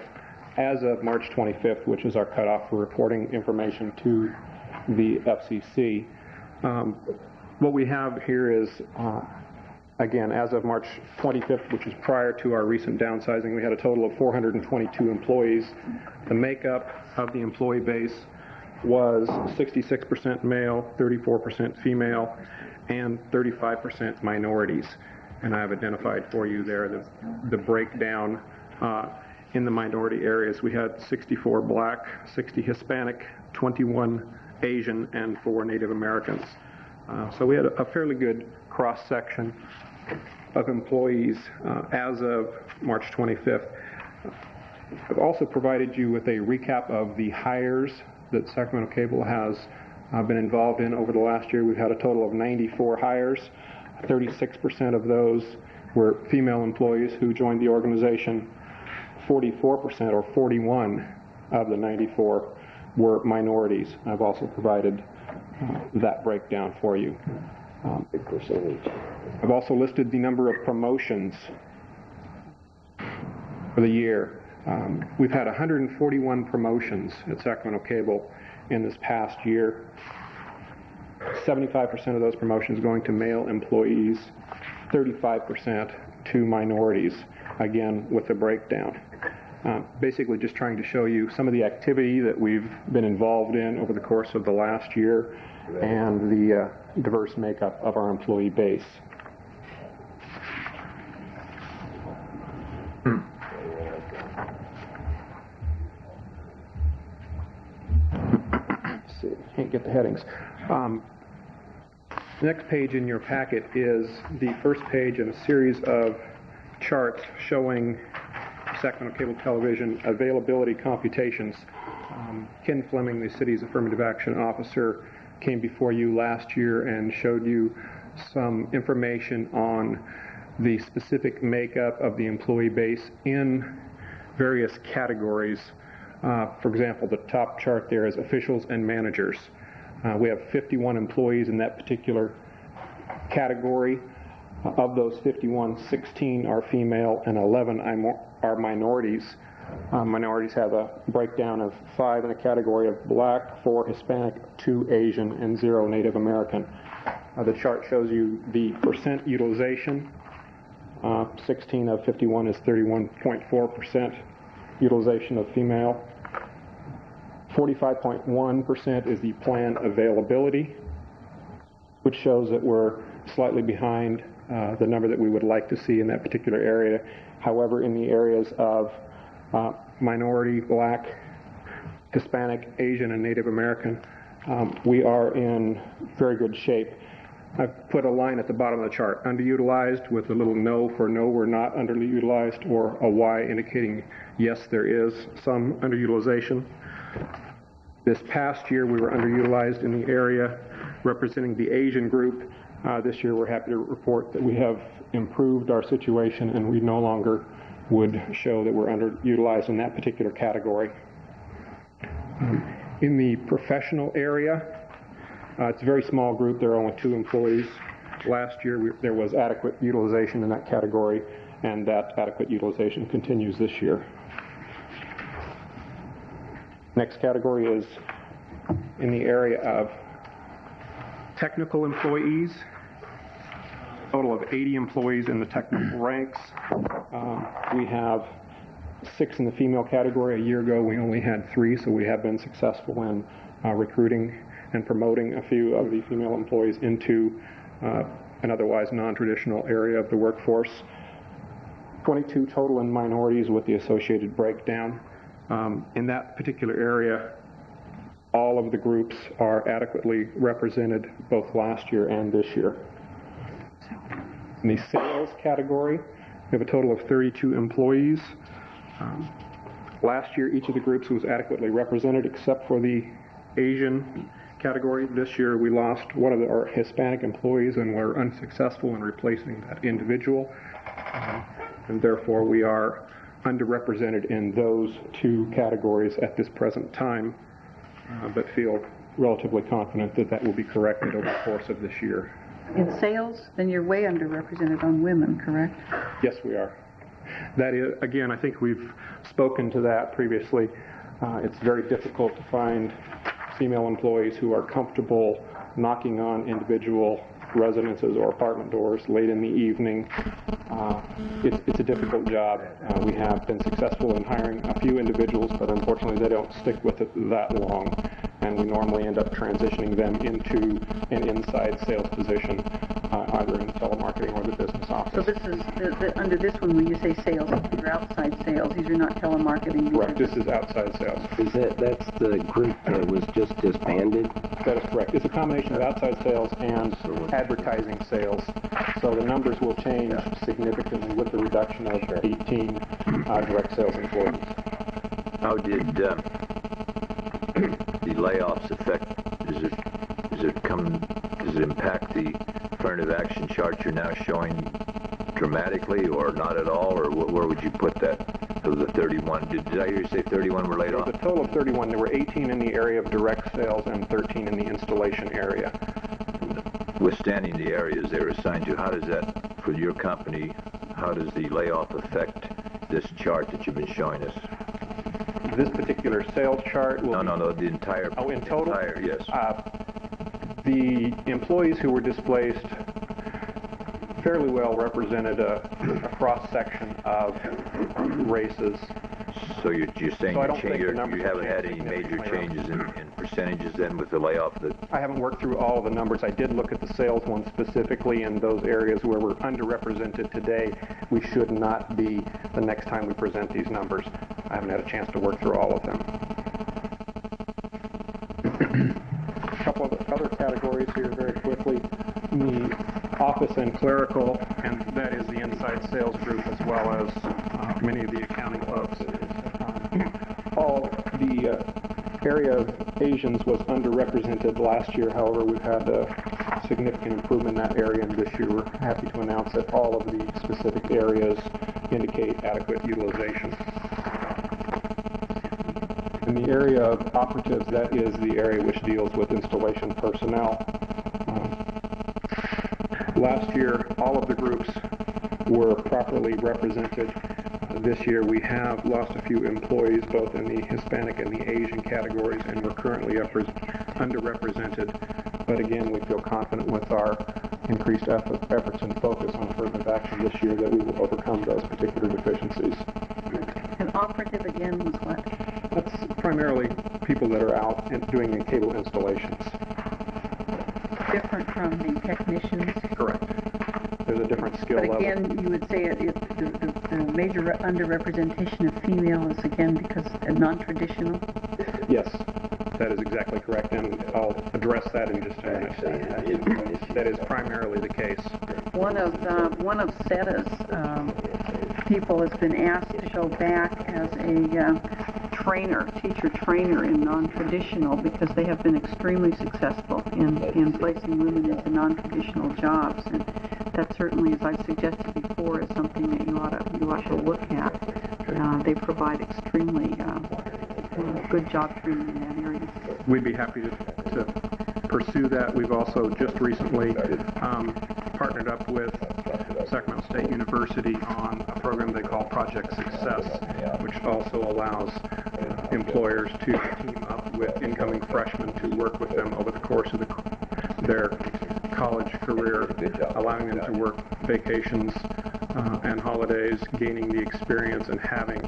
Speaker 23: as of March 25th, which is our cutoff for reporting information to the FCC. What we have here is, again, as of March 25th, which is prior to our recent downsizing, we had a total of 422 employees. The makeup of the employee base was 66% male, 34% female, and 35% minorities. And I've identified for you there the breakdown in the minority areas. We had 64 black, 60 Hispanic, 21 Asian, and 4 Native Americans. So we had a fairly good cross-section of employees as of March 25th. I've also provided you with a recap of the hires that Sacramento Cable has been involved in over the last year. We've had a total of 94 hires. 36% of those were female employees who joined the organization. 44% or 41 of the 94 were minorities. I've also provided that breakdown for you. Big percentage. I've also listed the number of promotions for the year. We've had 141 promotions at Sacramento Cable in this past year. 75% of those promotions going to male employees, 35% to minorities, again with the breakdown. Basically just trying to show you some of the activity that we've been involved in over the course of the last year and the diverse makeup of our employee base. Let's see, can't get the headings. Next page in your packet is the first page in a series of charts showing Sacramento Cable Television availability computations. Ken Fleming, the city's affirmative action officer, came before you last year and showed you some information on the specific makeup of the employee base in various categories. For example, the top chart there is officials and managers. We have 51 employees in that particular category. Of those 51, 16 are female and 11 are minorities. Minorities have a breakdown of 5 in a category of black, 4 Hispanic, 2 Asian, and 0 Native American. The chart shows you the percent utilization. 16 of 51 is 31.4% utilization of female. 45.1% is the plan availability, which shows that we're slightly behind the number that we would like to see in that particular area. However, in the areas of minority, black, Hispanic, Asian, and Native American, we are in very good shape. I've put a line at the bottom of the chart, underutilized, with a little no for no, we're not underutilized, or a Y indicating yes, there is some underutilization. This past year, we were underutilized in the area representing the Asian group. This year, we're happy to report that we have improved our situation, and we no longer would show that we're underutilized in that particular category. In the professional area, it's a very small group. There are only 2 employees. Last year, there was adequate utilization in that category, and that adequate utilization continues this year. Next category is in the area of technical employees. A total of 80 employees in the technical ranks. We have 6 in the female category. A year ago, we only had 3, so we have been successful in recruiting and promoting a few of the female employees into an otherwise non-traditional area of the workforce. 22 total in minorities with the associated breakdown. In that particular area, all of the groups are adequately represented both last year and this year. In the sales category, we have a total of 32 employees. Last year, each of the groups was adequately represented except for the Asian category. This year, we lost one of our Hispanic employees and were unsuccessful in replacing that individual. And therefore, we are underrepresented in those 2 categories at this present time, but feel relatively confident that that will be corrected over the course of this year.
Speaker 4: In sales, then you're way underrepresented on women, correct?
Speaker 23: Yes, we are. That is, again, I think we've spoken to that previously. It's very difficult to find female employees who are comfortable knocking on individual residences or apartment doors late in the evening. It's a difficult job. We have been successful in hiring a few individuals, but unfortunately they don't stick with it that long, and we normally end up transitioning them into an inside sales position, either in telemarketing or the business office.
Speaker 4: So this is, under this one, when you say sales, you're outside sales. These are not telemarketing.
Speaker 23: Correct. This is outside sales.
Speaker 22: That's the group that was just disbanded?
Speaker 23: That is correct. It's a combination of outside sales and advertising sales. So the numbers will change significantly with the reduction of 18 direct sales employees.
Speaker 5: How did the layoffs affect? Does it impact the affirmative action chart you're now showing dramatically, or not at all, or where would you put that? Of the 31, did I hear you say 31 were laid off?
Speaker 23: There was a total of 31. There were 18 in the area of direct sales and 13 in the installation area.
Speaker 5: Withstanding the areas they were assigned to, how does that, for your company, how does the layoff affect this chart that you've been showing us?
Speaker 23: This particular sales chart will...
Speaker 5: No, the entire...
Speaker 23: Oh, in total?
Speaker 5: Entire, yes.
Speaker 23: The employees who were displaced fairly well represented a cross-section of races.
Speaker 5: So you're saying
Speaker 23: so
Speaker 5: you haven't had any major changes in percentages then with the layoff?
Speaker 23: I haven't worked through all of the numbers. I did look at the sales one specifically in those areas where we're underrepresented today. We should not be the next time we present these numbers. I haven't had a chance to work through all of them. A couple of other categories here very quickly. The office and clerical, and that is the inside sales group as well as many of the accounting folks. All the area of Asians was underrepresented last year. However, we've had a significant improvement in that area, and this year we're happy to announce that all of the specific areas indicate adequate utilization. In the area of operatives, that is the area which deals with installation personnel. Last year, all of the groups were properly represented. This year, we have lost a few employees, both in the Hispanic and the Asian categories, and we're currently underrepresented. But again, we feel confident with our increased efforts and focus on affirmative action this year that we will overcome those particular deficiencies.
Speaker 4: And operative, again, was what?
Speaker 23: That's primarily people that are out and doing the cable installations.
Speaker 4: Different from the technicians?
Speaker 23: Correct. There's a different skill level.
Speaker 4: But again, you would say the major underrepresentation of female is again because non-traditional?
Speaker 23: Yes. That is exactly correct, and I'll address that in just a minute. That is primarily the case.
Speaker 4: One of SETA's people has been asked to go back as a teacher trainer in non-traditional, because they have been extremely successful in placing women into non-traditional jobs, and that certainly, as I've suggested before, is something that you ought to look at. They provide extremely good job training in that area.
Speaker 23: We'd be happy to pursue that. We've also just recently partnered up with Sacramento State University on a program they call Project Success, which also allows employers to team up with incoming freshmen to work with them over the course of their college career, allowing them to work vacations and holidays, gaining the experience and having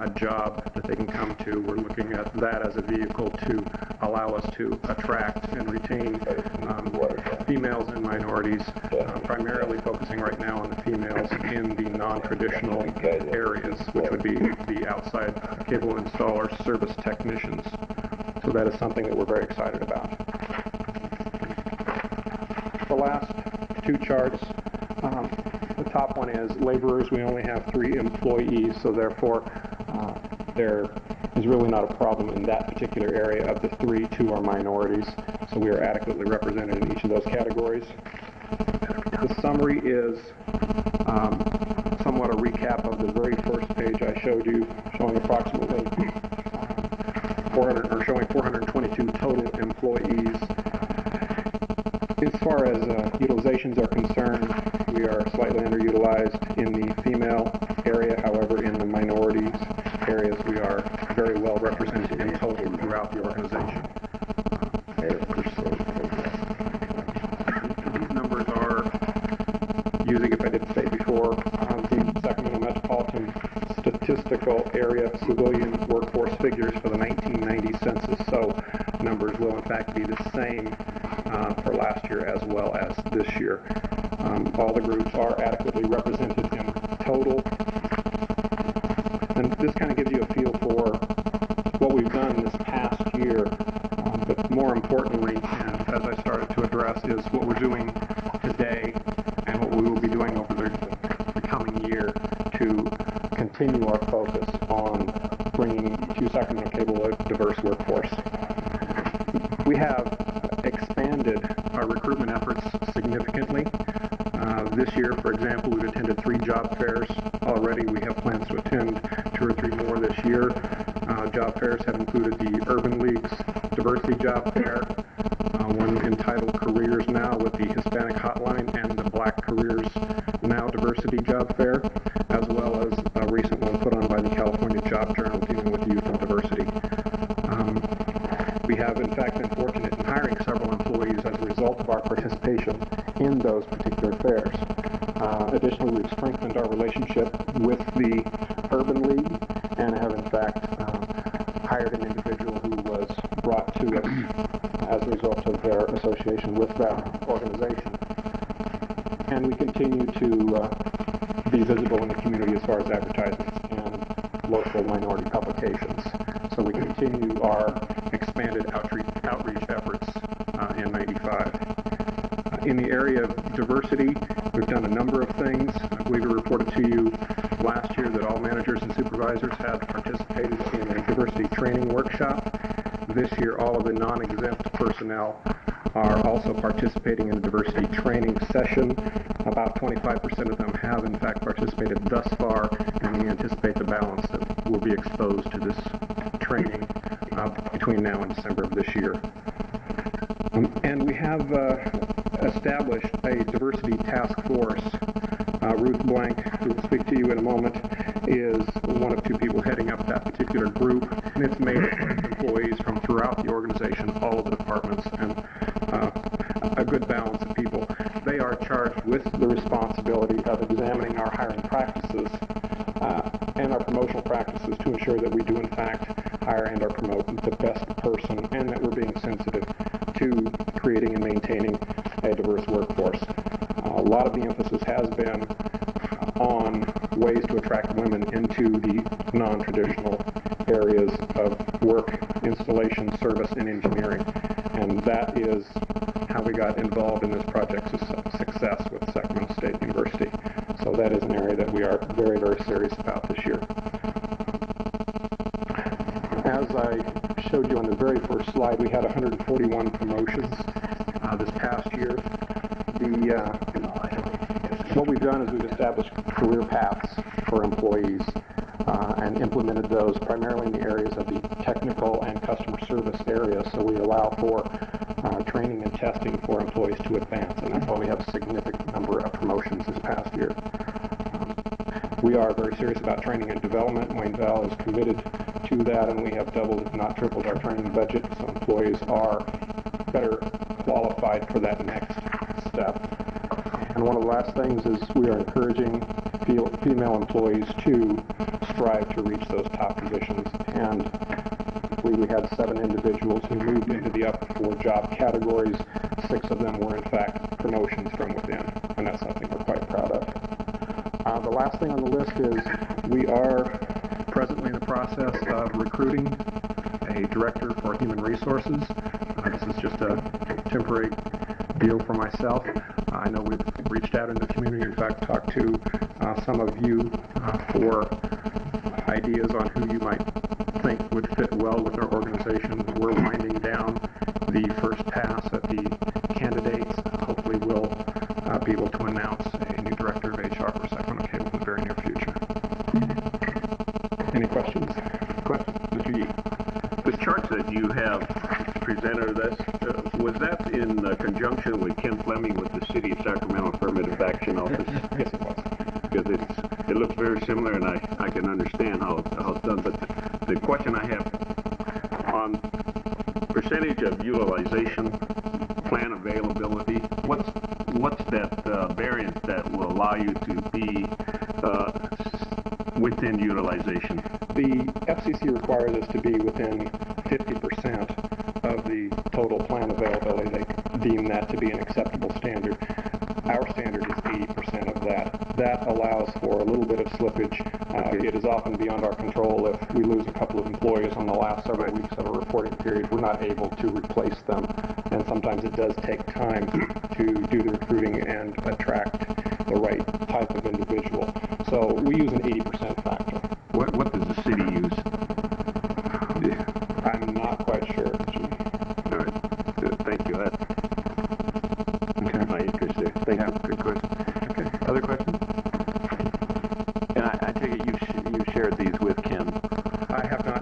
Speaker 23: a job that they can come to. We're looking at that as a vehicle to allow us to attract and retain females and minorities, primarily focusing right now on the females in the non-traditional areas, which would be the outside cable installers, service technicians. So that is something that we're very excited about. The last two charts, the top one is laborers. We only have 3 employees, so therefore there is really not a problem in that particular area. Of the 3, 2 are minorities, so we are adequately represented in each of those categories. The summary is somewhat a recap of the very first page I showed you, showing approximately 422 total employees. As far as utilizations are concerned, we are slightly underutilized in the female area. However, in the minorities areas, we are very well represented in total throughout the organization. These numbers are using, if I didn't say before, the Sacramento Metropolitan Statistical Area Civilian Workforce figures for the 1990 census. So numbers will in fact be the same for last year as well as this year. All the groups are adequately represented in total. And this kind of gives you a feel for what we've done this past year. But more importantly, and as I started to address, is what we're doing today and what we will be doing over the coming year to continue our focus on bringing to Sacramento Cable a diverse workforce. We have expanded our recruitment efforts significantly. This year, for example, we've attended 3 job fairs already. We have plans to attend 2 or 3 more this year. Job fairs have included the Urban League's Diversity Job Fair, one entitled Careers Now with the Hispanic Hotline, and the Black Careers Now Diversity Job Fair, as well as a recent one put on by the California Job Journal dealing with youth and diversity. We have, in fact, been fortunate in hiring several employees as a result of our participation in those particular fairs. Additionally, we've strengthened our relationship with the Urban League and have, in fact, hired an individual who was brought to us as a result of their association with that organization. And we continue to be visible in the community as far as advertisements and local minority publications. So we continue our expanded outreach efforts in 95. In the area of diversity, we've done a number of things. I believe we reported to you last year that all managers and supervisors had participated in a diversity training workshop. This year, all of the non-exempt personnel are also participating in a diversity training session. About 25% of them have, in fact, participated thus far, and we anticipate the balance that will be exposed to this training between now and December of this year. And we have established a diversity task force. Ruth Blank, who will speak to you in a moment, is one of 2 people heading up that particular group, and it's made up of employees from throughout the organization, all of the departments, and a good balance of people. They are charged with the responsibility of examining our hiring practices and our promotional practices to ensure that we do, in fact, hire and or promote the best person, and that we're being sensitive to creating and maintaining a diverse workforce. A lot of the emphasis has been on ways to attract women into the non-traditional areas of work, installation, service, and that is an area that we are very, very serious about this year. As I showed you on the very first slide, we had 141 promotions this past year. What we've done is we've established career paths for employees and implemented those primarily in the areas of the technical and customer service areas. So we allow for training and testing for employees to advance, and that's why we have a significant number of promotions this past year. We are very serious about training and development. Wayne Val is committed to that, and we have doubled, if not tripled, our training budget, so employees are better qualified for that next step. And one of the last things is we are encouraging female employees to strive to reach those top positions. And we had 7 individuals who moved into the upper 4 job categories. 6 of them were, in fact, promotions from within, and that's something we're quite proud of. The last thing on the list is we are presently in the process of recruiting a director for human resources. This is just a temporary deal for myself. I know we've reached out in the community, in fact, talked to some of you for ideas on who you might think would fit well with our organization. We're winding down the first pass at the candidates. Hopefully we'll be able to announce a new director of HR for Sacramento Cable in the very near future. Any questions?
Speaker 20: Questions? Mr. Yee. This chart that you have presented us, was that in conjunction with Ken Fleming with the City of Sacramento Affirmative Action Office?
Speaker 23: Yes, it was.
Speaker 20: Because it looks very similar, and I can understand how it's done. But the question I have on percentage of utilization, plan availability, what's that variance that will allow you to be within utilization?
Speaker 23: The FCC requires us to be within 50% of the total plan availability. They deem that to be an acceptable standard. Our standard is 80% of that. That allows for a little bit of slippage. It is often beyond our control. If we lose a couple of employees on the last several weeks of a reporting period, we're not able to replace them. And sometimes it does take time to do the recruiting and attract the right type of individual. So we use an 80% factor.
Speaker 20: What does the city use?
Speaker 23: I'm not quite sure.
Speaker 20: All right. Thank you. That's my interest there. Thank you.
Speaker 1: Good question. Okay. Other questions? And I take it you've shared these with Ken.
Speaker 23: I have not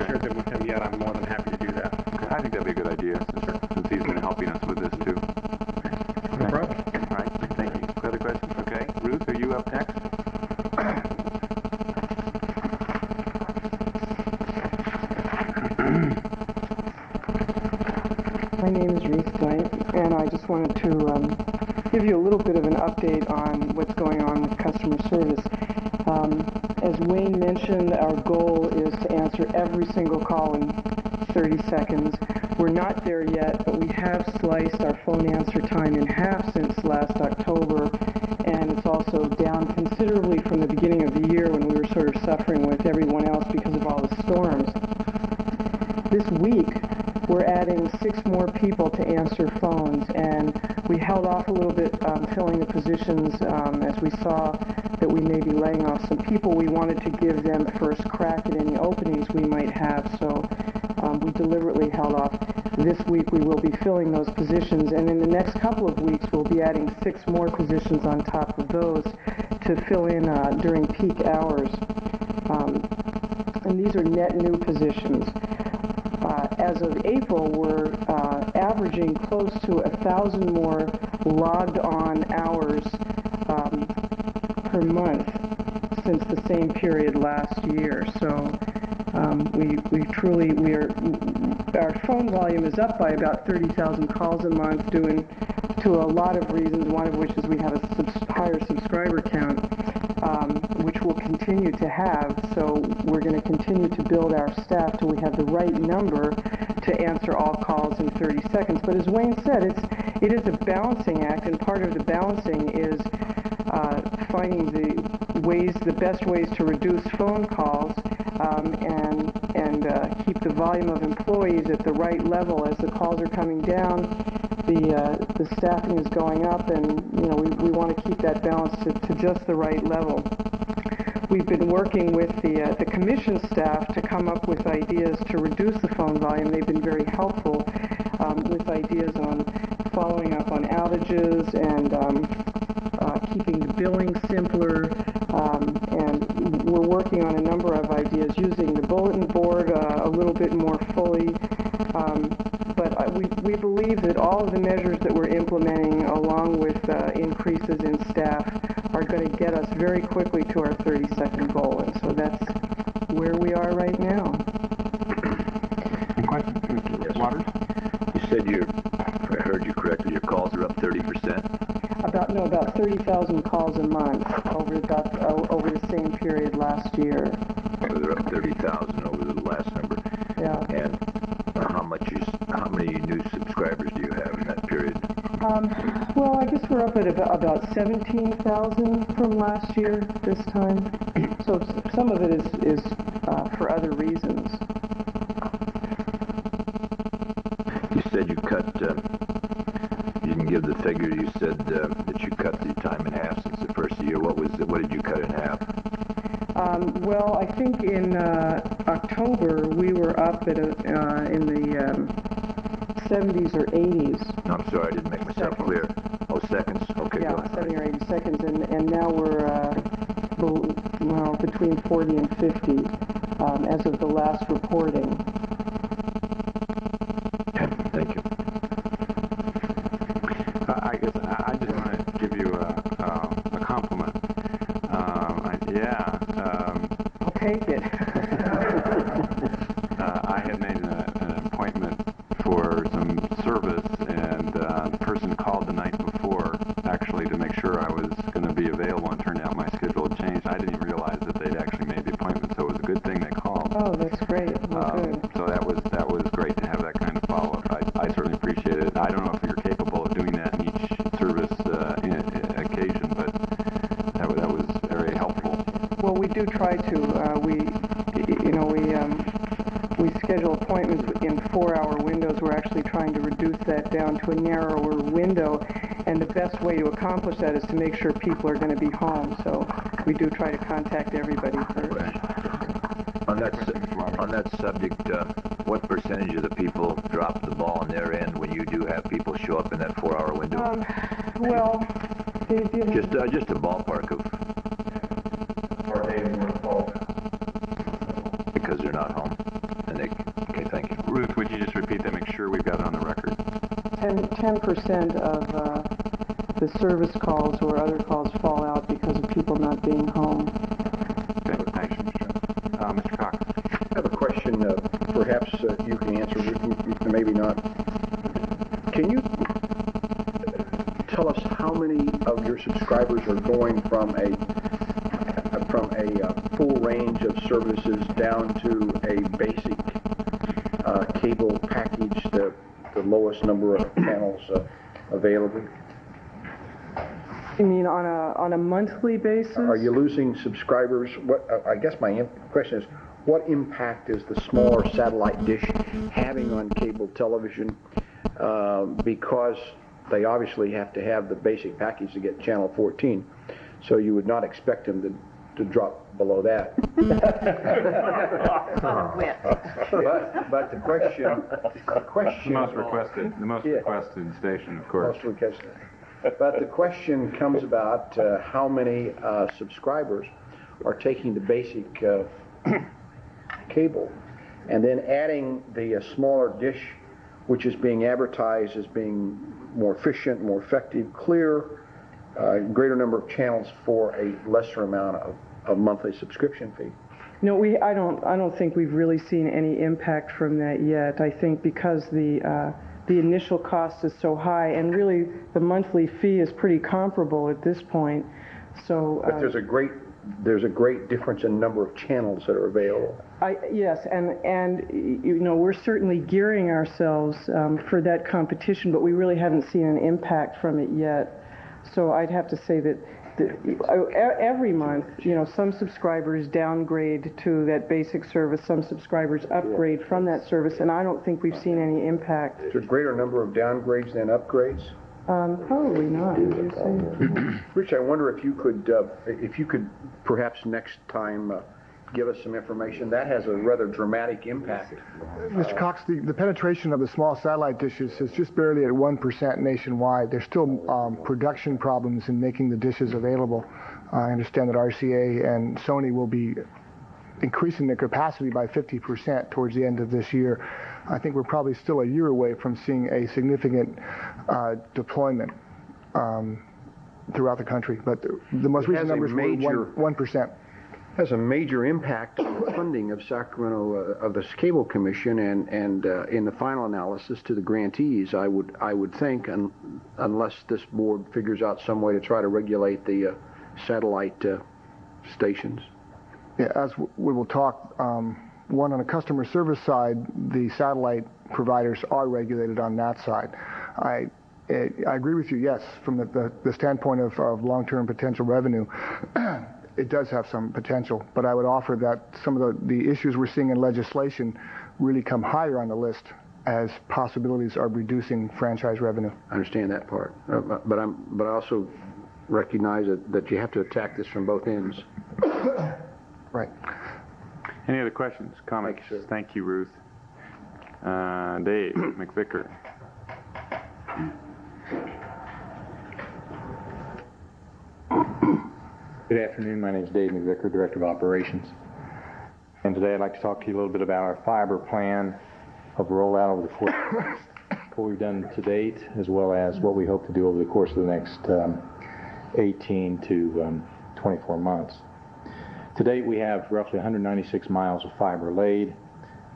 Speaker 23: shared them with him yet. I'm more than happy to do that.
Speaker 1: Okay. I think that'd be a good idea since he's been helping us with this too.
Speaker 23: No problem.
Speaker 1: All right. Thank you. Other questions? Okay. Ruth, are you up next?
Speaker 6: My name is Ruth Knight, and I just wanted to give you a little bit of an update on what's going on with customer service. As Wayne mentioned, our goal is to answer every single call in 30 seconds. We're not there yet, but we have sliced our phone answer time in half since last October, and it's also down considerably from the beginning of the year when we were sort of suffering with everyone else because of all the storms. This week, we're adding 6 more people to answer phones, and we held off a little bit filling the positions as we saw that we may be laying off some people. We wanted to give them first crack at any openings we might have, so we deliberately held off. This week we will be filling those positions, and in the next couple of weeks we'll be adding 6 more positions on top of those to fill in during peak hours. And these are net new positions. As of April, we're averaging close to 1,000 more logged on hours per month since the same period last year. So our phone volume is up by about 30,000 calls a month, due to a lot of reasons, one of which is we have a higher subscriber count, which we'll continue to have. So we're going to continue to build our staff till we have the right number to answer all calls in 30 seconds. But as Wayne said, it is a balancing act, and part of the balancing is finding the best ways to reduce phone calls and keep the volume of employees at the right level. As the calls are coming down, the staffing is going up, and we want to keep that balance to just the right level. We've been working with the commission staff to come up with ideas to reduce the phone volume. They've been very helpful with ideas on following up on outages and keeping the billing simpler. And we're working on a number of ideas, using the bulletin board a little bit more fully. But we believe that all of the measures that we're implementing, along with increases in staff, are going to get us very quickly to our 30-second goal. And so that's where we are right now.
Speaker 5: Any questions? Yes. Waters? You said if I heard you correctly, your calls are up 30%?
Speaker 6: About 30,000 calls a month over the same period last year.
Speaker 5: So they're up 30,000 over the last number.
Speaker 6: Yeah.
Speaker 5: And how many new subscribers do you have in that period?
Speaker 6: Well, I guess we're up at about 17,000 from last year this time. So some of it is for other reasons.
Speaker 5: You said you cut. You didn't give the figure. You said that you cut the time in half since the first year. What did you cut in half?
Speaker 6: Well, I think in October we were up at in the 70s or 80s.
Speaker 5: No, I'm sorry, I didn't make myself clear. Oh, seconds? Okay,
Speaker 6: yeah,
Speaker 5: go ahead.
Speaker 6: 70 or 80 seconds, and now we're between 40 and 50 as of the last reporting.
Speaker 5: Thank you.
Speaker 23: I guess I just want to give you a compliment.
Speaker 6: I'll take it.
Speaker 23: I had made an appointment for some service, and the person called the night before, actually, to make sure I was going to be available, and turned out my schedule had changed. I didn't even realize that they'd actually made the appointment, so it was a good thing they called.
Speaker 6: Oh, that's great. Well, good.
Speaker 23: So that was great to have that kind of follow-up. I certainly appreciate it. I don't know if you're capable of doing that in each service occasion, but that was very helpful.
Speaker 6: Well, we do try to. We schedule appointments in 4-hour windows. We're actually trying to reduce that down to a narrower window, and the best way to accomplish that is to make sure people are going to be home. So we do try to contact everybody first.
Speaker 5: Right. On that subject, what percentage of the people drop the ball on their end when you do have people show up in that 4-hour window?
Speaker 6: Well,
Speaker 5: just a ballpark of. Because they're not home. Okay, thank you.
Speaker 23: Ruth, would you just repeat that? Make sure we've got it on the record.
Speaker 6: 10% of the service calls or other calls fall out because of people not being home.
Speaker 23: Okay, thanks. Mr. Cox.
Speaker 3: I have a question. Perhaps you can answer, maybe not. Can you tell us how many of your subscribers are going from a full range of services down to a basic cable package, the lowest number of channels available?
Speaker 6: You mean on a monthly basis?
Speaker 3: Are you losing subscribers? I guess my question is, what impact is the smaller satellite dish having on cable television? Because they obviously have to have the basic package to get channel 14, so you would not expect them to drop below that. But the question.
Speaker 23: The most requested station, of course.
Speaker 3: Most requested. But the question comes about how many subscribers are taking the basic cable and then adding the smaller dish, which is being advertised as being more efficient, more effective, clear, greater number of channels for a lesser amount of monthly subscription fee.
Speaker 6: No, I don't think we've really seen any impact from that yet. I think because the initial cost is so high, and really the monthly fee is pretty comparable at this point. So.
Speaker 3: But there's a great difference in number of channels that are available.
Speaker 6: Yes, and we're certainly gearing ourselves for that competition, but we really haven't seen an impact from it yet. So I'd have to say that every month, some subscribers downgrade to that basic service, some subscribers upgrade from that service, and I don't think we've seen any impact.
Speaker 3: Is there a greater number of downgrades than upgrades?
Speaker 6: Probably not, would you say?
Speaker 3: Rich, I wonder if you could perhaps next time give us some information. That has a rather dramatic impact.
Speaker 7: Mr. Cox, the penetration of the small satellite dishes is just barely at 1% nationwide. There's still production problems in making the dishes available. I understand that RCA and Sony will be increasing their capacity by 50% towards the end of this year. I think we're probably still a year away from seeing a significant deployment throughout the country. But the most recent numbers were 1%.
Speaker 3: Has a major impact on the funding of Sacramento of the Cable Commission, and in the final analysis to the grantees, I would think, unless this board figures out some way to try to regulate the satellite stations.
Speaker 7: Yeah, as we will talk, one on the customer service side, the satellite providers are regulated on that side. I agree with you. Yes, from the standpoint of long-term potential revenue. It does have some potential, but I would offer that some of the issues we're seeing in legislation really come higher on the list as possibilities of reducing franchise revenue.
Speaker 3: I understand that part, but I also recognize that you have to attack this from both ends.
Speaker 7: Right.
Speaker 1: Any other questions, comments? Thank you, Ruth. Dave McVicker.
Speaker 8: Good afternoon. My name is Dave McVicker, Director of Operations. And today I'd like to talk to you a little bit about our fiber plan of rollout over the course of what we've done to date, as well as what we hope to do over the course of the next 18 to 24 months. To date, we have roughly 196 miles of fiber laid,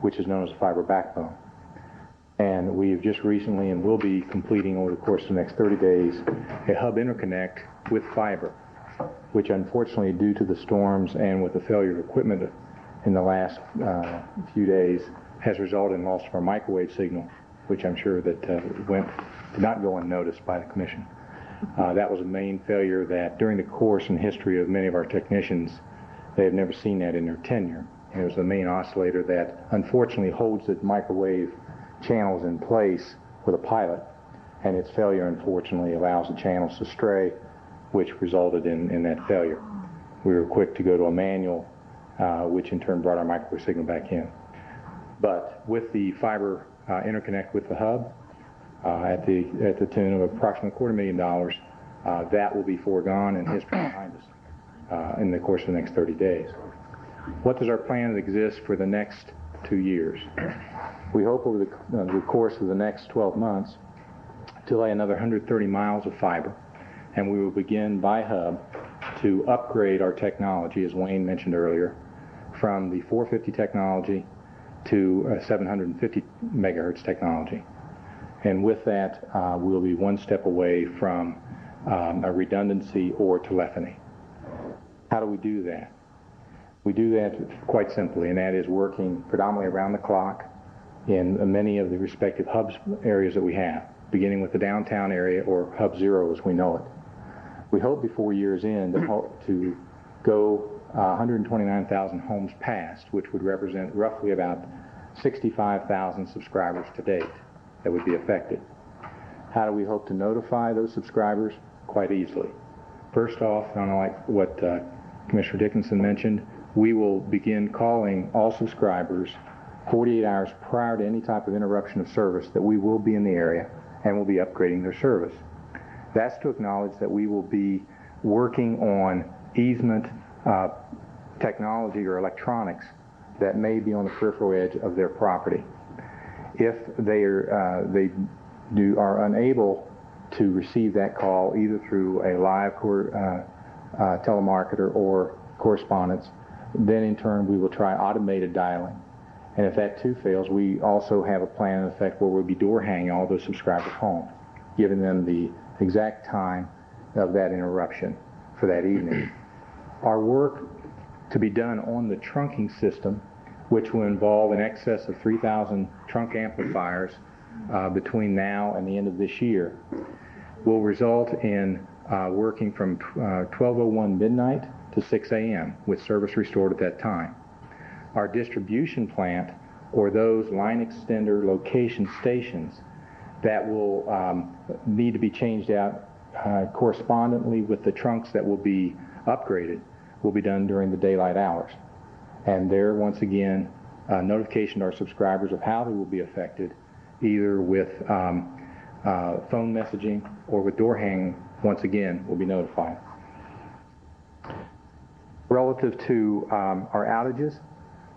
Speaker 8: which is known as a fiber backbone. And we've just recently and will be completing over the course of the next 30 days a hub interconnect with fiber, which unfortunately, due to the storms and with the failure of equipment in the last few days, has resulted in loss of our microwave signal, which I'm sure that did not go unnoticed by the Commission. That was a main failure that during the course and history of many of our technicians, they have never seen that in their tenure. And it was the main oscillator that unfortunately holds the microwave channels in place with a pilot, and its failure unfortunately allows the channels to stray, which resulted in that failure. We were quick to go to a manual, which in turn brought our microwave signal back in. But with the fiber interconnect with the hub, at the tune of approximately $250,000, that will be foregone and history behind us in the course of the next 30 days. What does our plan exist for the next 2 years? We hope over the course of the next 12 months to lay another 130 miles of fiber, and we will begin by hub to upgrade our technology, as Wayne mentioned earlier, from the 450 technology to 750 megahertz technology. And with that, we'll be one step away from a redundancy or telephony. How do we do that? We do that quite simply, and that is working predominantly around the clock in many of the respective hubs areas that we have, beginning with the downtown area, or Hub 0 as we know it. We hope before year's end to go 129,000 homes passed, which would represent roughly about 65,000 subscribers to date that would be affected. How do we hope to notify those subscribers? Quite easily. First off, unlike what Commissioner Dickinson mentioned, we will begin calling all subscribers 48 hours prior to any type of interruption of service that we will be in the area and will be upgrading their service. That's to acknowledge that we will be working on easement technology or electronics that may be on the peripheral edge of their property. If they are unable to receive that call either through a live telemarketer or correspondence, then in turn we will try automated dialing. And if that too fails, we also have a plan in effect where we'll be door hanging all those subscribers home, giving them the exact time of that interruption for that evening. Our work to be done on the trunking system, which will involve in excess of 3,000 trunk amplifiers between now and the end of this year, will result in working from 12:01 midnight to 6 a.m. with service restored at that time. Our distribution plant, or those line extender location stations, that will need to be changed out correspondently with the trunks that will be upgraded will be done during the daylight hours. And there, once again, notification to our subscribers of how they will be affected, either with phone messaging or with door hanging, once again, will be notified. Relative to our outages,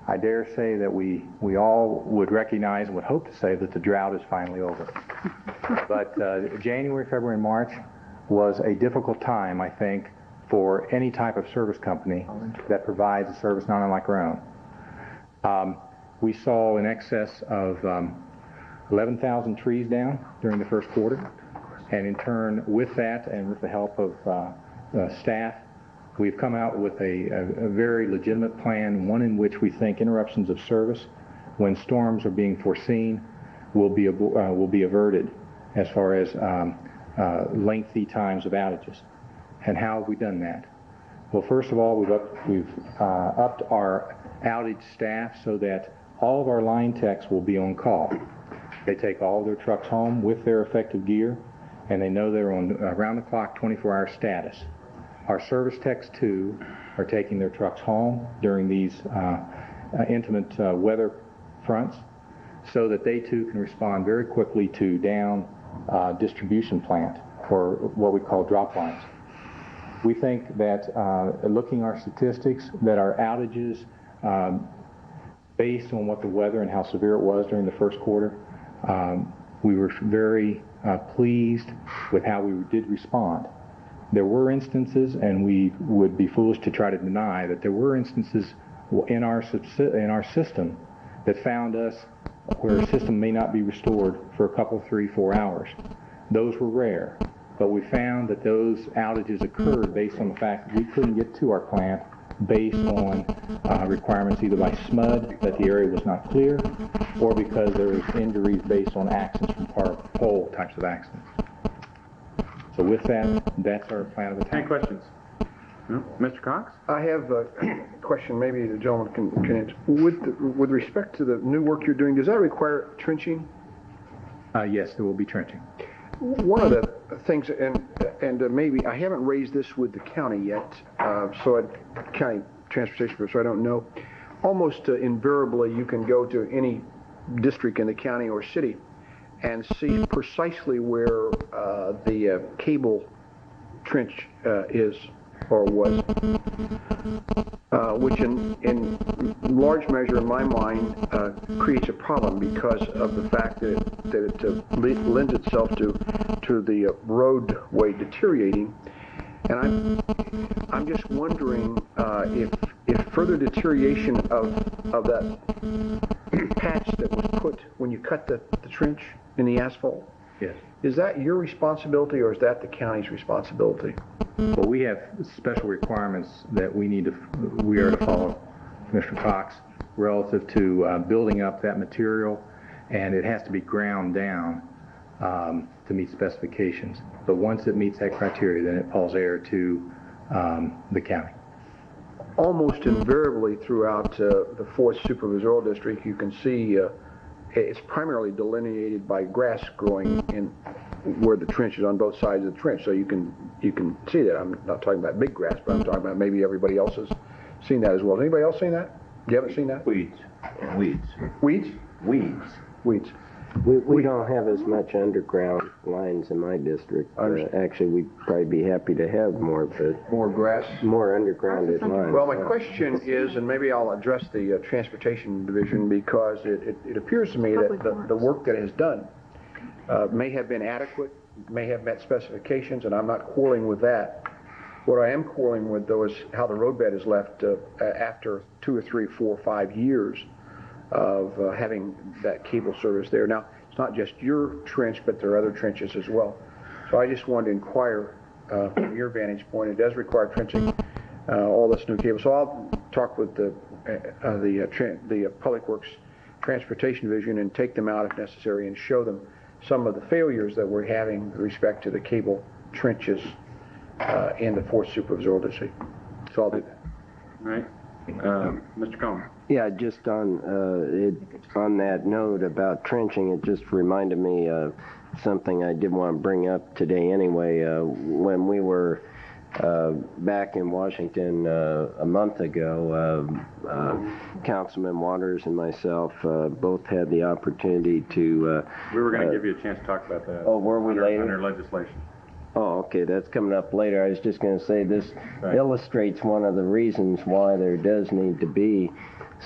Speaker 8: I dare say that we all would recognize and would hope to say that the drought is finally over. But January, February, and March was a difficult time, I think, for any type of service company that provides a service not unlike our own. We saw in excess of 11,000 trees down during the first quarter, and in turn, with that and with the help of staff, we've come out with a very legitimate plan, one in which we think interruptions of service when storms are being foreseen will be averted as far as lengthy times of outages. And how have we done that? Well, first of all, we've upped our outage staff so that all of our line techs will be on call. They take all of their trucks home with their effective gear, and they know they're on around-the-clock 24-hour status. Our service techs, too, are taking their trucks home during these inclement weather fronts so that they, too, can respond very quickly to down distribution plant, or what we call drop lines. We think that, looking at our statistics, that our outages, based on what the weather and how severe it was during the first quarter, we were very pleased with how we did respond. There were instances, and we would be foolish to try to deny that there were instances in our system that found us where a system may not be restored for a couple, 3, 4 hours. Those were rare, but we found that those outages occurred based on the fact that we couldn't get to our plant based on requirements either by SMUD, that the area was not clear, or because there was injuries based on accidents from pole types of accidents. So with that, that's our plan of attack.
Speaker 1: Any questions? No? Mr. Cox?
Speaker 3: I have a question maybe the gentleman can answer. With respect to the new work you're doing, does that require trenching?
Speaker 8: Yes, there will be trenching.
Speaker 3: One of the things, and maybe I haven't raised this with the county yet, county transportation, so I don't know. Almost invariably, you can go to any district in the county or city and see precisely where the cable trench is or was, which in large measure, in my mind, creates a problem because of the fact that it lends itself to the roadway deteriorating. And I'm just wondering if further deterioration of that patch that was put when you cut the trench in the asphalt,
Speaker 8: yes,
Speaker 3: is that your responsibility or is that the county's responsibility?
Speaker 8: Well, we have special requirements that we are to follow, Mr. Cox, relative to building up that material, and it has to be ground down to meet specifications. But once it meets that criteria, then it falls heir to the county.
Speaker 3: Almost invariably throughout the 4th Supervisorial District, you can see it's primarily delineated by grass growing in where the trench is on both sides of the trench. So you can see that. I'm not talking about big grass, but I'm talking about maybe everybody else has seen that as well. Has anybody else seen that? You haven't seen that?
Speaker 22: Weeds.
Speaker 3: Weeds.
Speaker 22: We don't have as much underground lines in my district. Actually, we'd probably be happy to have more, but
Speaker 3: more grass,
Speaker 22: more undergrounded lines.
Speaker 3: Well, my question is, and maybe I'll address the Transportation Division, because it appears to me that the work that is done may have been adequate, may have met specifications, and I'm not quarreling with that. What I am quarreling with, though, is how the roadbed is left after 2 or 3, 4, 5 years of having that cable service there. Now, it's not just your trench, but there are other trenches as well. So I just wanted to inquire from your vantage point. It does require trenching, all this new cable. So I'll talk with the Public Works Transportation Division and take them out if necessary and show them some of the failures that we're having with respect to the cable trenches in the 4th Supervisorial District. So I'll do that.
Speaker 1: All right.
Speaker 20: Mr. Coleman.
Speaker 22: Yeah, just on that note about trenching, it just reminded me of something I did want to bring up today anyway. When we were back in Washington a month ago, Councilman Waters and myself both had the opportunity to...
Speaker 1: we were going to give you a chance to talk about that.
Speaker 22: Oh, were we later?
Speaker 1: Under legislation.
Speaker 22: Oh, okay, that's coming up later. I was just going to say this illustrates one of the reasons why there does need to be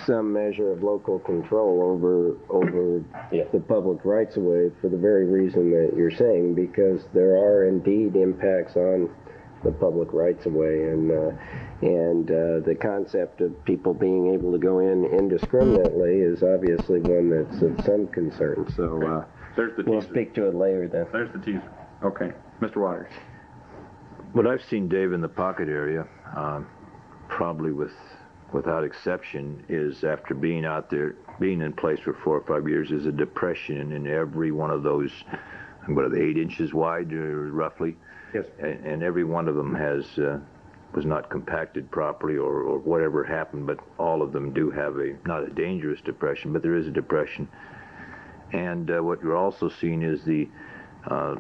Speaker 22: some measure of local control over the public rights-of-way for the very reason that you're saying, because there are indeed impacts on the public rights-of-way, and the concept of people being able to go in indiscriminately is obviously one that's of some concern. So
Speaker 1: there's the
Speaker 22: we'll
Speaker 1: teaser.
Speaker 22: speak to it later then.
Speaker 1: There's the teaser. Okay. Mr. Waters.
Speaker 5: What I've seen, Dave, in the pocket area, probably without exception, is after being out there, being in place for 4 or 5 years, is a depression in every one of those, what are they, 8 inches wide, roughly?
Speaker 20: Yes.
Speaker 5: And every one of them was not compacted properly or whatever happened, but all of them do have not a dangerous depression, but there is a depression. And what you're also seeing is the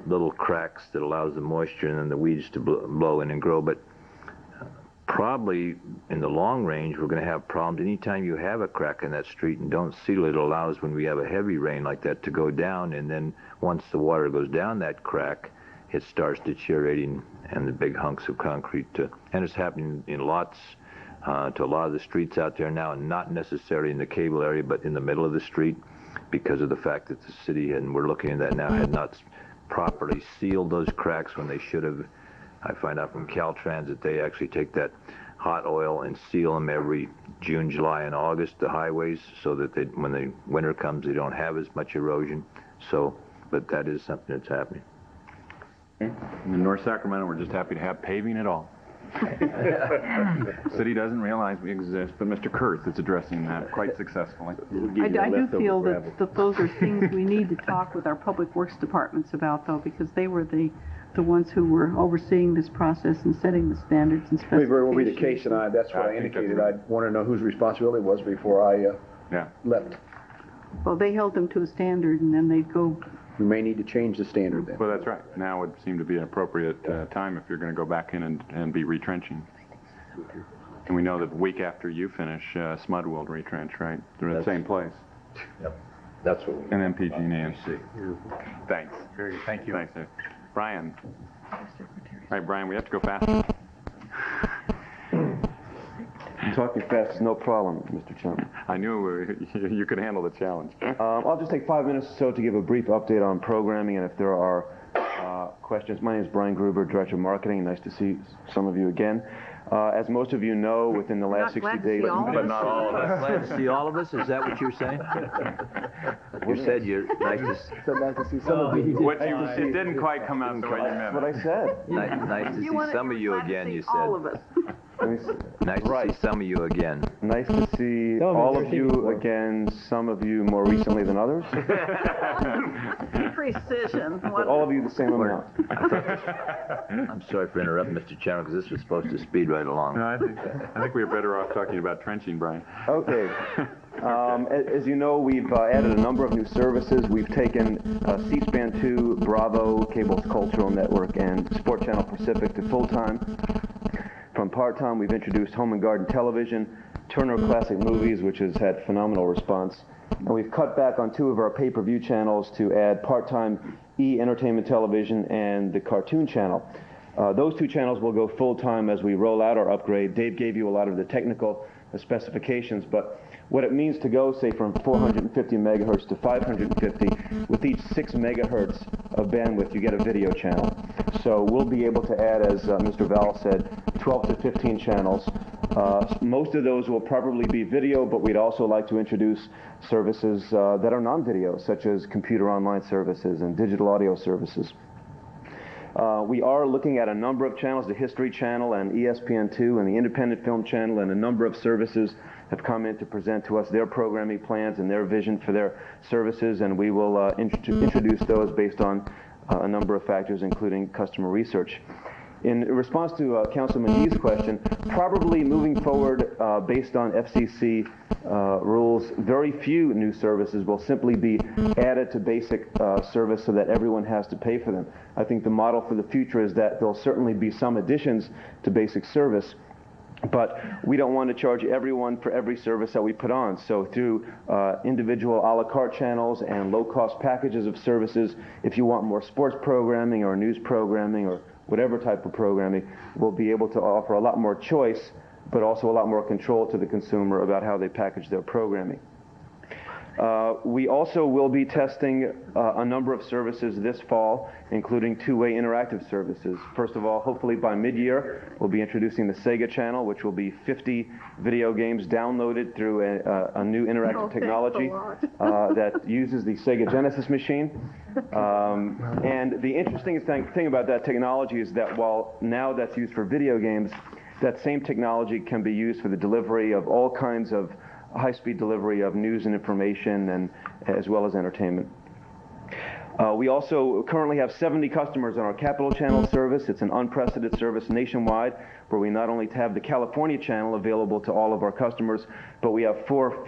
Speaker 5: little cracks that allows the moisture and then the weeds to blow in and grow. But probably in the long range, we're going to have problems. Anytime you have a crack in that street and don't seal it, it allows, when we have a heavy rain like that, to go down. And then once the water goes down that crack, it starts deteriorating, and the big hunks of concrete, and it's happening in lots to a lot of the streets out there now, and not necessarily in the cable area, but in the middle of the street, because of the fact that the city, and we're looking at that now, had not properly sealed those cracks when they should have. I find out from Caltrans that they actually take that hot oil and seal them every June, July, and August, the highways, so that when the winter comes, they don't have as much erosion. So, but that is something that's happening.
Speaker 1: In North Sacramento, we're just happy to have paving at all. The city doesn't realize we exist, but Mr. Kurth is addressing that quite successfully.
Speaker 4: I do feel that those are things we need to talk with our public works departments about, though, because they were the ones who were overseeing this process and setting the standards and specifications.
Speaker 3: Very well be the case, and that's what I indicated. I want to know whose responsibility it was before I left.
Speaker 4: Well, they held them to a standard, and then they'd go.
Speaker 3: We may need to change the standard then.
Speaker 1: Well, that's right. Now would seem to be an appropriate time if you're going to go back in and be retrenching. And we know that the week after you finish, SMUD will retrench, right? They're in the same place.
Speaker 5: Yep. That's what we...
Speaker 1: And MPG and AC. Thanks.
Speaker 8: Very good. Thank you.
Speaker 1: Thanks, Dave. Brian. All right, Brian, we have to go faster.
Speaker 9: Talking fast is no problem, Mr. Chairman.
Speaker 1: I knew you could handle the challenge.
Speaker 9: I'll just take 5 minutes or so to give a brief update on programming, and if there are questions. My name is Brian Gruber, Director of Marketing. Nice to see some of you again. As most of you know, within the last 60 days...
Speaker 5: But not all of us. Glad to see all of us? Is that what you're saying? You said you're nice
Speaker 9: to see some of you.
Speaker 1: It didn't quite come out the way you meant it.
Speaker 9: That's what I said.
Speaker 5: Nice to see some of you again, you said.
Speaker 4: All of us.
Speaker 5: Nice to see some of you again.
Speaker 9: Nice to see all of you again, some of you more recently than others.
Speaker 4: Precision.
Speaker 9: But all of you the same amount.
Speaker 5: I'm sorry for interrupting, Mr. Chairman, because this was supposed to speed right along.
Speaker 1: No, I think we are better off talking about trenching, Brian.
Speaker 9: Okay. As you know, we've added a number of new services. We've taken C-SPAN 2, Bravo, Cable's Cultural Network, and Sport Channel Pacific to full-time. From part-time, we've introduced Home and Garden Television, Turner Classic Movies, which has had phenomenal response. And we've cut back on 2 of our pay-per-view channels to add part-time E! Entertainment Television and the Cartoon Channel. Those 2 channels will go full-time as we roll out our upgrade. Dave gave you a lot of the technical specifications, but what it means to go, say, from 450 megahertz to 550, with each 6 megahertz of bandwidth, you get a video channel. So we'll be able to add, as Mr. Val said, 12 to 15 channels. Most of those will probably be video, but we'd also like to introduce services that are non-video, such as computer online services and digital audio services. We are looking at a number of channels, the History Channel and ESPN2 and the Independent Film Channel, and a number of services have come in to present to us their programming plans and their vision for their services, and we will introduce those based on a number of factors, including customer research. In response to Councilman Yee's question, probably moving forward based on FCC rules, very few new services will simply be added to basic service so that everyone has to pay for them. I think the model for the future is that there'll certainly be some additions to basic service, but we don't want to charge everyone for every service that we put on. So through individual a la carte channels and low-cost packages of services, if you want more sports programming or news programming or whatever type of programming, we'll be able to offer a lot more choice, but also a lot more control to the consumer about how they package their programming. We also will be testing a number of services this fall, including two-way interactive services. First of all, hopefully by mid-year, we'll be introducing the Sega channel, which will be 50 video games downloaded through a new interactive technology that uses the Sega Genesis machine. And the interesting thing about that technology is that while now that's used for video games, that same technology can be used for the delivery of all kinds of high-speed delivery of news and information, and as well as entertainment. We also currently have 70 customers on our Capital Channel service. It's an unprecedented service nationwide, where we not only have the California channel available to all of our customers, but we have four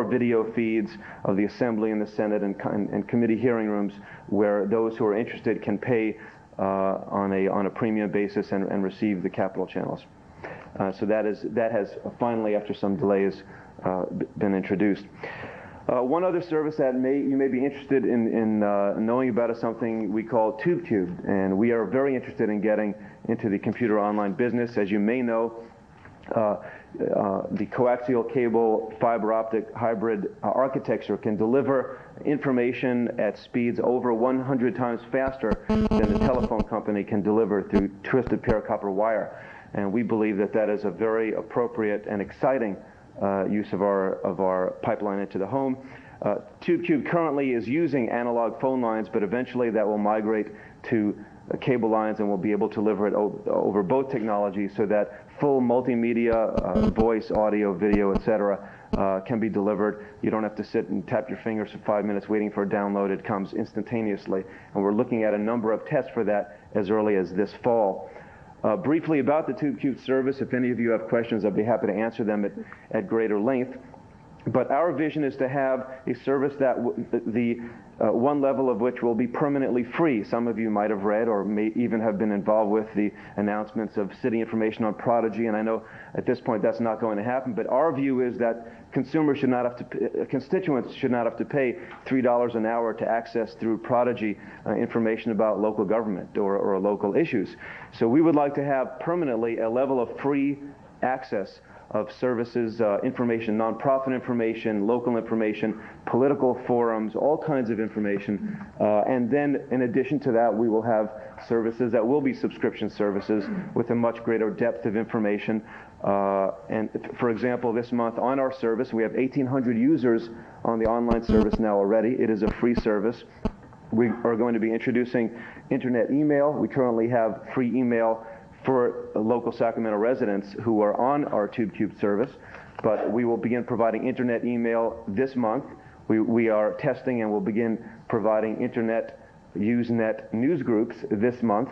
Speaker 9: video feeds of the Assembly and the Senate and committee hearing rooms, where those who are interested can pay on a premium basis and receive the Capital channels. So that has finally, after some delays, been introduced. One other service that you may be interested in knowing about is something we call TubeCube, and we are very interested in getting into the computer online business. As you may know, the coaxial cable fiber optic hybrid architecture can deliver information at speeds over 100 times faster than the telephone company can deliver through twisted pair copper wire. And we believe that that is a very appropriate and exciting use of our pipeline into the home. TubeCube currently is using analog phone lines, but eventually that will migrate to cable lines, and we'll be able to deliver it over both technologies so that full multimedia, voice, audio, video, etc., can be delivered. You don't have to sit and tap your fingers for 5 minutes waiting for a download. It comes instantaneously, and we're looking at a number of tests for that as early as this fall. Briefly about the TubeCube service, if any of you have questions, I'd be happy to answer them at greater length. But our vision is to have a service that one level of which will be permanently free. Some of you might have read or may even have been involved with the announcements of city information on Prodigy, and I know at this point that's not going to happen, but our view is that consumers should not have to, constituents should not have to pay $3 an hour to access through Prodigy information about local government or local issues. So we would like to have permanently a level of free access of services, information, nonprofit information, local information, political forums, all kinds of information. And then in addition to that, we will have services that will be subscription services with a much greater depth of information. And for example, this month on our service, we have 1,800 users on the online service now already. It is a free service. We are going to be introducing internet email. We currently have free email for local Sacramento residents who are on our TubeCube service, but we will begin providing internet email this month. We are testing and will begin providing internet Usenet news groups this month,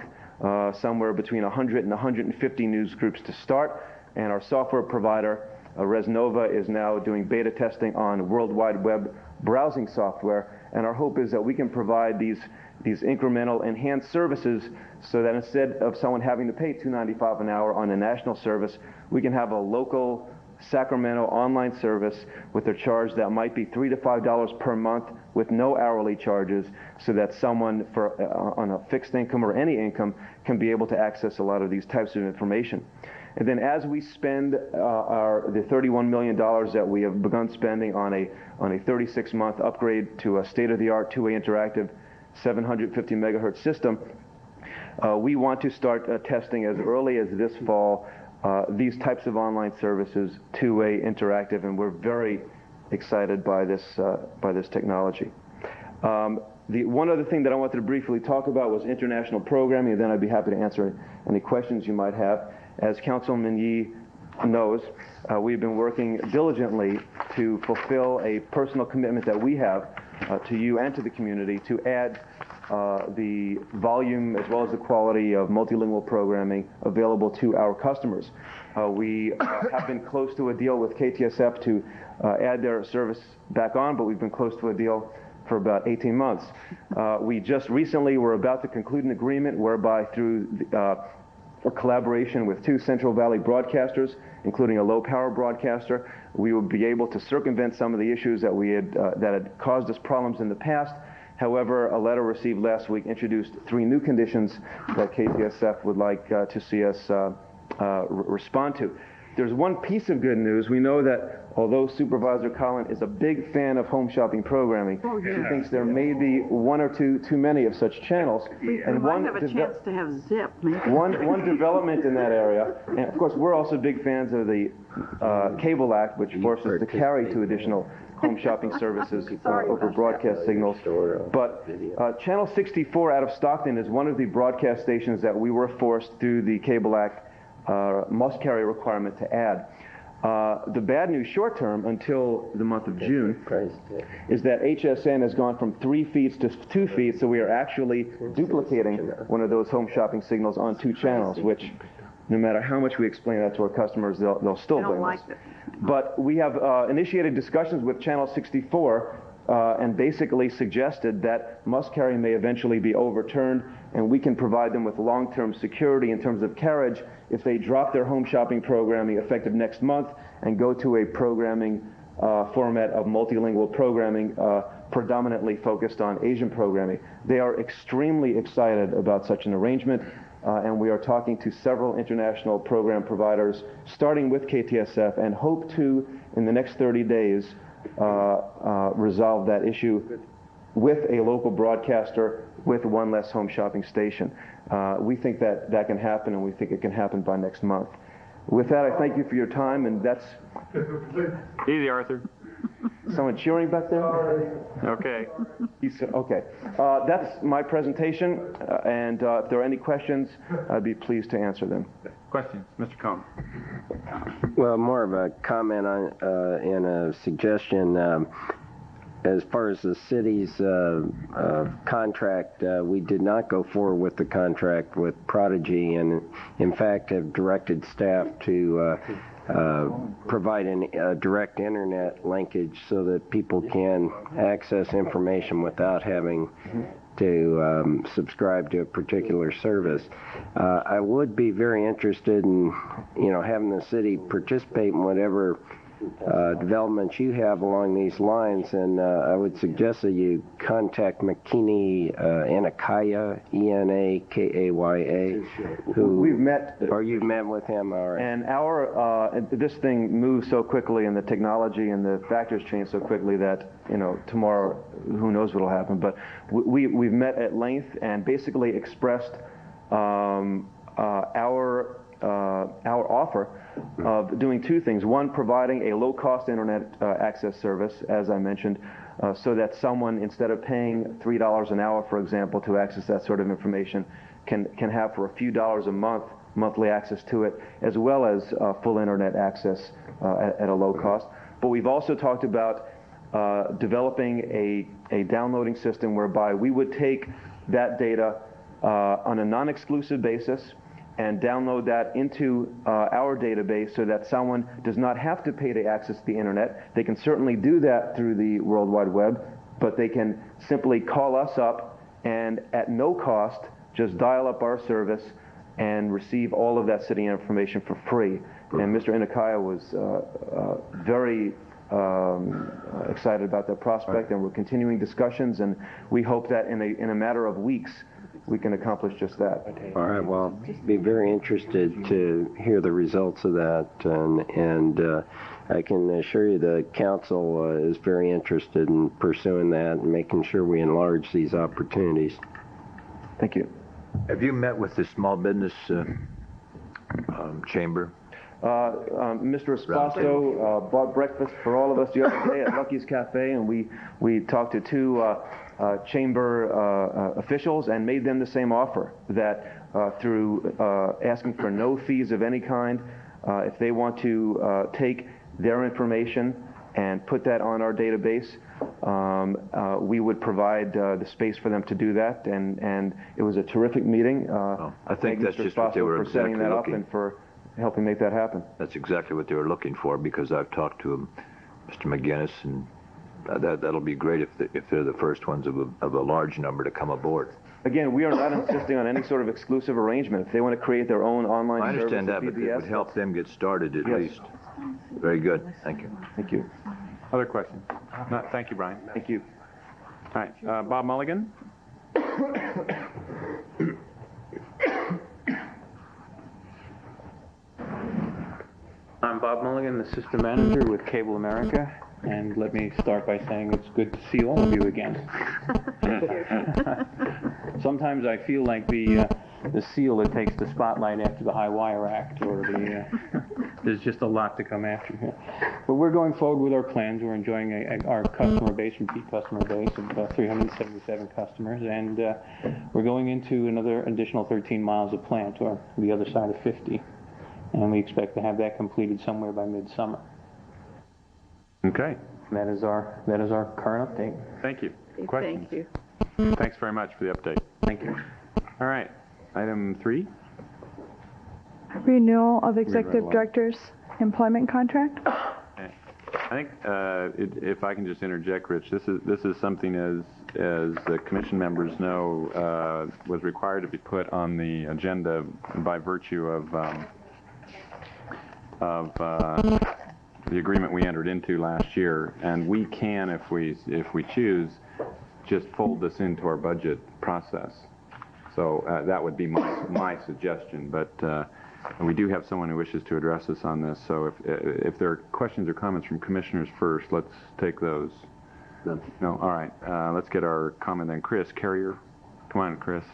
Speaker 9: somewhere between 100 and 150 news groups to start, and our software provider, Resnova, is now doing beta testing on World Wide Web browsing software, and our hope is that we can provide these incremental enhanced services so that instead of someone having to pay $2.95 an hour on a national service, we can have a local Sacramento online service with a charge that might be $3 to $5 per month with no hourly charges, so that someone on a fixed income or any income can be able to access a lot of these types of information. And then as we spend the $31 million that we have begun spending on a 36-month upgrade to a state-of-the-art two-way interactive 750 megahertz system, we want to start testing as early as this fall these types of online services, two-way interactive, and we're very excited by this technology. The one other thing that I wanted to briefly talk about was international programming, and then I'd be happy to answer any questions you might have. As Councilman Yee knows, we've been working diligently to fulfill a personal commitment that we have to you and to the community to add the volume as well as the quality of multilingual programming available to our customers. We have been close to a deal with KTSF to add their service back on, but we've been close to a deal for about 18 months. We just recently were about to conclude an agreement whereby through a collaboration with 2 Central Valley broadcasters, including a low-power broadcaster, we will be able to circumvent some of the issues that that had caused us problems in the past. However, a letter received last week introduced 3 new conditions that KTSF would like to see us respond to. There's one piece of good news. We know that although Supervisor Collin is a big fan of home shopping programming, she thinks there may be 1 or 2 too many of such channels.
Speaker 4: We might have a chance to have Zip, maybe.
Speaker 9: One development in that area, and of course we're also big fans of the Cable Act, which forces us to carry 2 additional home shopping services over broadcast signals. But Channel 64 out of Stockton is one of the broadcast stations that we were forced through the Cable Act must carry requirement to add. The bad news short term until the month of June is that HSN has gone from 3 feeds to 2 feeds, so we are actually duplicating one of those home shopping signals on 2 channels, which no matter how much we explain that to our customers, they'll still blame us. But we have initiated discussions with Channel 64 and basically suggested that must carry may eventually be overturned, and we can provide them with long-term security in terms of carriage if they drop their home shopping programming effective next month and go to a programming format of multilingual programming predominantly focused on Asian programming. They are extremely excited about such an arrangement, and we are talking to several international program providers, starting with KTSF, and hope to, in the next 30 days, resolve that issue with a local broadcaster with 1 less home shopping station. We think that that can happen, and we think it can happen by next month. With that, I thank you for your time, and that's...
Speaker 1: Easy, Arthur.
Speaker 9: Someone cheering back there?
Speaker 1: Okay.
Speaker 9: Okay. That's my presentation, and if there are any questions, I'd be pleased to answer them.
Speaker 1: Questions? Mr. Cohn.
Speaker 22: Well, more of a comment on, and a suggestion. As far as the city's contract, we did not go forward with the contract with Prodigy, and in fact have directed staff to provide a direct internet linkage so that people can access information without having to subscribe to a particular service. I would be very interested in, having the city participate in whatever developments you have along these lines, and I would suggest that you contact McKinney Enakaya, E-N-A-K-A-Y-A, who
Speaker 9: we've met,
Speaker 22: or you've met with him, all right.
Speaker 9: And this thing moves so quickly, and the technology and the factors change so quickly that tomorrow who knows what will happen. But we've met at length and basically expressed our offer of doing 2 things. One, providing a low-cost internet access service, as I mentioned, so that someone, instead of paying $3 an hour, for example, to access that sort of information, can have for a few dollars a month monthly access to it, as well as full internet access at a low cost. But we've also talked about developing a downloading system whereby we would take that data on a non-exclusive basis and download that into our database so that someone does not have to pay to access the internet. They can certainly do that through the World Wide Web, but they can simply call us up and at no cost just dial up our service and receive all of that city information for free. And Mr. Enakaya was very excited about that prospect, and we're continuing discussions, and we hope that in a matter of weeks we can accomplish just that.
Speaker 22: All right, well, be very interested to hear the results of that, and I can assure you the council is very interested in pursuing that and making sure we enlarge these opportunities.
Speaker 9: Thank you.
Speaker 5: Have you met with the small business chamber?
Speaker 9: Mr. Espasto bought breakfast for all of us the other day at Lucky's Cafe, and we talked to 2 chamber officials and made them the same offer, that through asking for no fees of any kind, if they want to take their information and put that on our database, we would provide the space for them to do that. And it was a terrific meeting.
Speaker 5: I think that's
Speaker 9: Mr.
Speaker 5: just what they
Speaker 9: Spasso
Speaker 5: were
Speaker 9: for setting
Speaker 5: exactly
Speaker 9: that
Speaker 5: looking
Speaker 9: up and for helping make that happen.
Speaker 5: That's exactly what they were looking for, because I've talked to Mr. McGinnis, and that'll be great if they're the first ones of a large number to come aboard.
Speaker 9: Again, we are not insisting on any sort of exclusive arrangement. If they want to create their own online
Speaker 5: I
Speaker 9: service
Speaker 5: understand that,
Speaker 9: at
Speaker 5: but it would help them get started at least. Very good. Thank you.
Speaker 9: Thank you.
Speaker 1: Other questions? No, thank you, Brian.
Speaker 9: Thank you.
Speaker 1: All right, Bob Mulligan.
Speaker 10: I'm Bob Mulligan, the System Manager with Cable America, and let me start by saying it's good to see all of you again. Sometimes I feel like the seal that takes the spotlight after the High Wire Act, or there's just a lot to come after here. But we're going forward with our plans. We're enjoying our customer base, repeat customer base of 377 customers, and we're going into another additional 13 miles of plant, or the other side of 50. And we expect to have that completed somewhere by midsummer.
Speaker 1: Okay.
Speaker 10: That is our current update.
Speaker 1: Thank you. Questions?
Speaker 4: Thank you.
Speaker 1: Thanks very much for the update.
Speaker 10: Thank you.
Speaker 1: All right. Item 3.
Speaker 2: Renewal of Executive Director's employment contract.
Speaker 1: Okay. I think if I can just interject, Rich, this is something, as the commission members know, was required to be put on the agenda by virtue of the agreement we entered into last year, and we can, if we choose, just fold this into our budget process. So that would be my suggestion. But we do have someone who wishes to address us on this. So if there are questions or comments from commissioners first, let's take those. No. All right. Let's get our comment then. Chris Carrier, come on, Chris.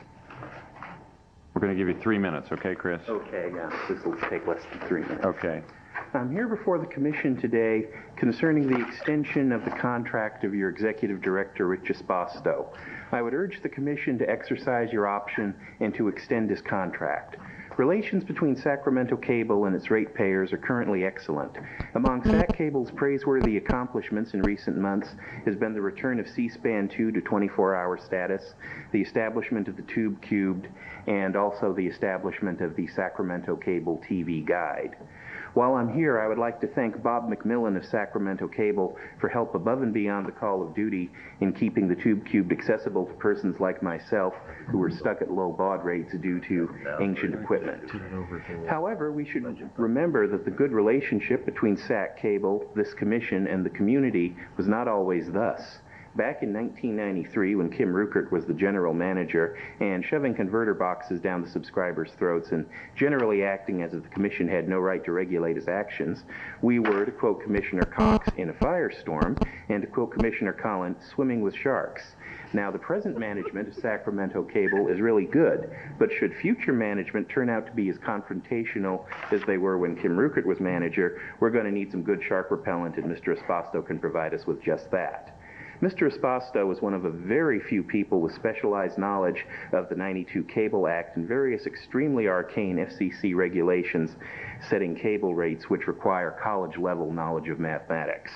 Speaker 1: We're going to give you 3 minutes, okay, Chris?
Speaker 11: Okay, yeah. This will take less than 3 minutes.
Speaker 1: Okay.
Speaker 11: I'm here before the Commission today concerning the extension of the contract of your Executive Director, Rich Espasto. I would urge the Commission to exercise your option and to extend his contract. Relations between Sacramento Cable and its ratepayers are currently excellent. Among Sac Cable's praiseworthy accomplishments in recent months has been the return of C-SPAN 2 to 24-hour status, the establishment of the Tube Cubed, and also the establishment of the Sacramento Cable TV Guide. While I'm here, I would like to thank Bob McMillan of Sacramento Cable for help above and beyond the call of duty in keeping the Tube Cubed accessible to persons like myself who were stuck at low baud rates due to ancient equipment. However, we should remember that the good relationship between Sac Cable, this commission, and the community was not always thus. Back in 1993, when Kim Ruckert was the general manager and shoving converter boxes down the subscribers' throats and generally acting as if the commission had no right to regulate his actions, we were, to quote Commissioner Cox, in a firestorm, and to quote Commissioner Collins, swimming with sharks. Now, the present management of Sacramento Cable is really good, but should future management turn out to be as confrontational as they were when Kim Ruckert was manager, we're going to need some good shark repellent, and Mr. Espasto can provide us with just that. Mr. Espasto was one of a very few people with specialized knowledge of the 92 Cable Act and various extremely arcane FCC regulations setting cable rates which require college-level knowledge of mathematics.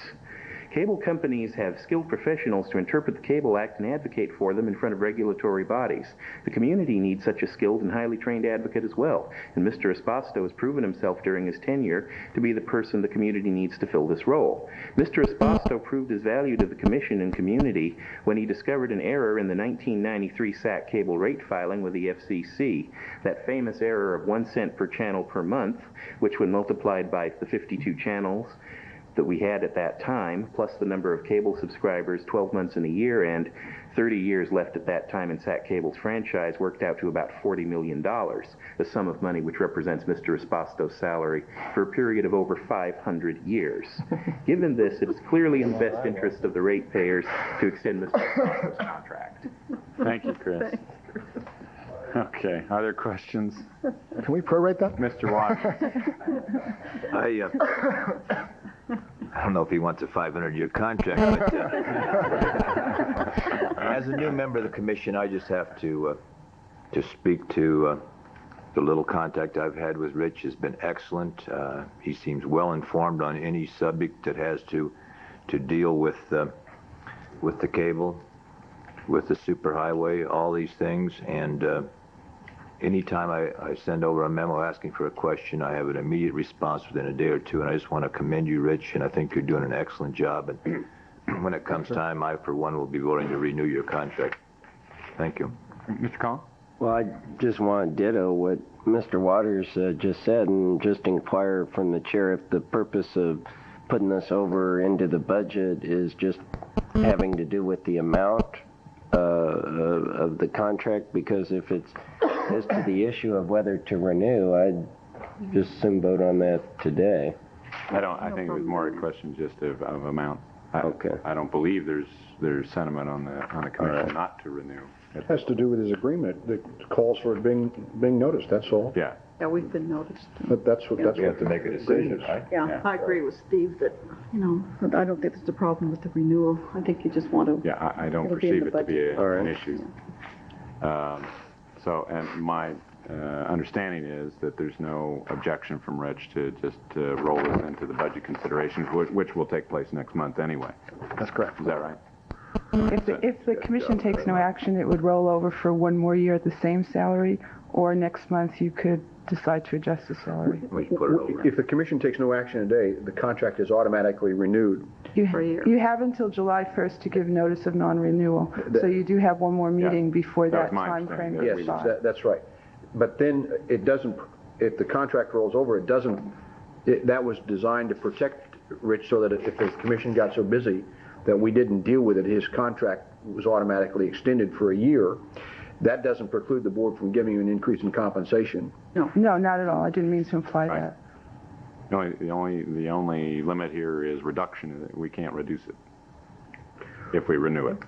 Speaker 11: Cable companies have skilled professionals to interpret the Cable Act and advocate for them in front of regulatory bodies. The community needs such a skilled and highly trained advocate as well, and Mr. Espasto has proven himself during his tenure to be the person the community needs to fill this role. Mr. Espasto proved his value to the Commission and community when he discovered an error in the 1993 SAC cable rate filing with the FCC, that famous error of 1 cent per channel per month, which when multiplied by the 52 channels that we had at that time, plus the number of cable subscribers, 12 months in a year, and 30 years left at that time in Sac Cable's franchise, worked out to about $40 million, a sum of money which represents Mr. Espasto's salary for a period of over 500 years. Given this, it is clearly in the best interest of the ratepayers to extend Mr. Espasto's contract.
Speaker 1: Thank you, Chris. Okay, other questions?
Speaker 7: Can we prorate that?
Speaker 1: Mr. Watts.
Speaker 5: I don't know if he wants a 500-year contract, but as a new member of the commission, I just have to speak to the little contact I've had with Rich has been excellent. He seems well informed on any subject that has to to deal with the cable, with the superhighway, all these things. And anytime I send over a memo asking for a question, I have an immediate response within a day or two. And I just want to commend you, Rich, and I think you're doing an excellent job. And when it comes time, I, for one, will be voting to renew your contract. Thank you.
Speaker 1: Mr. Collins?
Speaker 22: Well, I just want to ditto what Mr. Waters just said and just inquire from the chair if the purpose of putting this over into the budget is just having to do with the amount of the contract, because if it's as to the issue of whether to renew, I'd just soon vote on that today.
Speaker 1: I think it was more a question just of amount.
Speaker 22: Okay.
Speaker 1: I don't believe there's sentiment on the commission not to renew.
Speaker 3: It has to do with his agreement that calls for it being noticed, that's all.
Speaker 1: Yeah.
Speaker 4: Yeah, we've been noticed.
Speaker 3: But that's what,
Speaker 5: We have to make a decision, right?
Speaker 4: Yeah, I agree with Steve that, I don't think there's a problem with the renewal. I think you just want to.
Speaker 1: Yeah, I don't
Speaker 4: it'll be in
Speaker 1: perceive
Speaker 4: the
Speaker 1: it to be
Speaker 4: budget.
Speaker 1: an issue. And my understanding is that there's no objection from Rich to just roll this into the budget considerations, which will take place next month anyway.
Speaker 7: That's correct.
Speaker 1: Is that right?
Speaker 6: If the commission takes no action, it would roll over for one more year at the same salary, or next month you could decide to adjust the salary.
Speaker 3: If the commission takes no action today, the contract is automatically renewed.
Speaker 6: You have until July 1st to give notice of non-renewal, so you do have one more meeting before that time frame expires.
Speaker 3: Yes, that's right. But then it doesn't, if the contract rolls over, it doesn't, that was designed to protect Rich so that if the commission got so busy that we didn't deal with it, his contract was automatically extended for a year. That doesn't preclude the board from giving you an increase in compensation.
Speaker 6: No, not at all. I didn't mean to imply that.
Speaker 1: The only limit here is reduction. We can't reduce it if we renew it.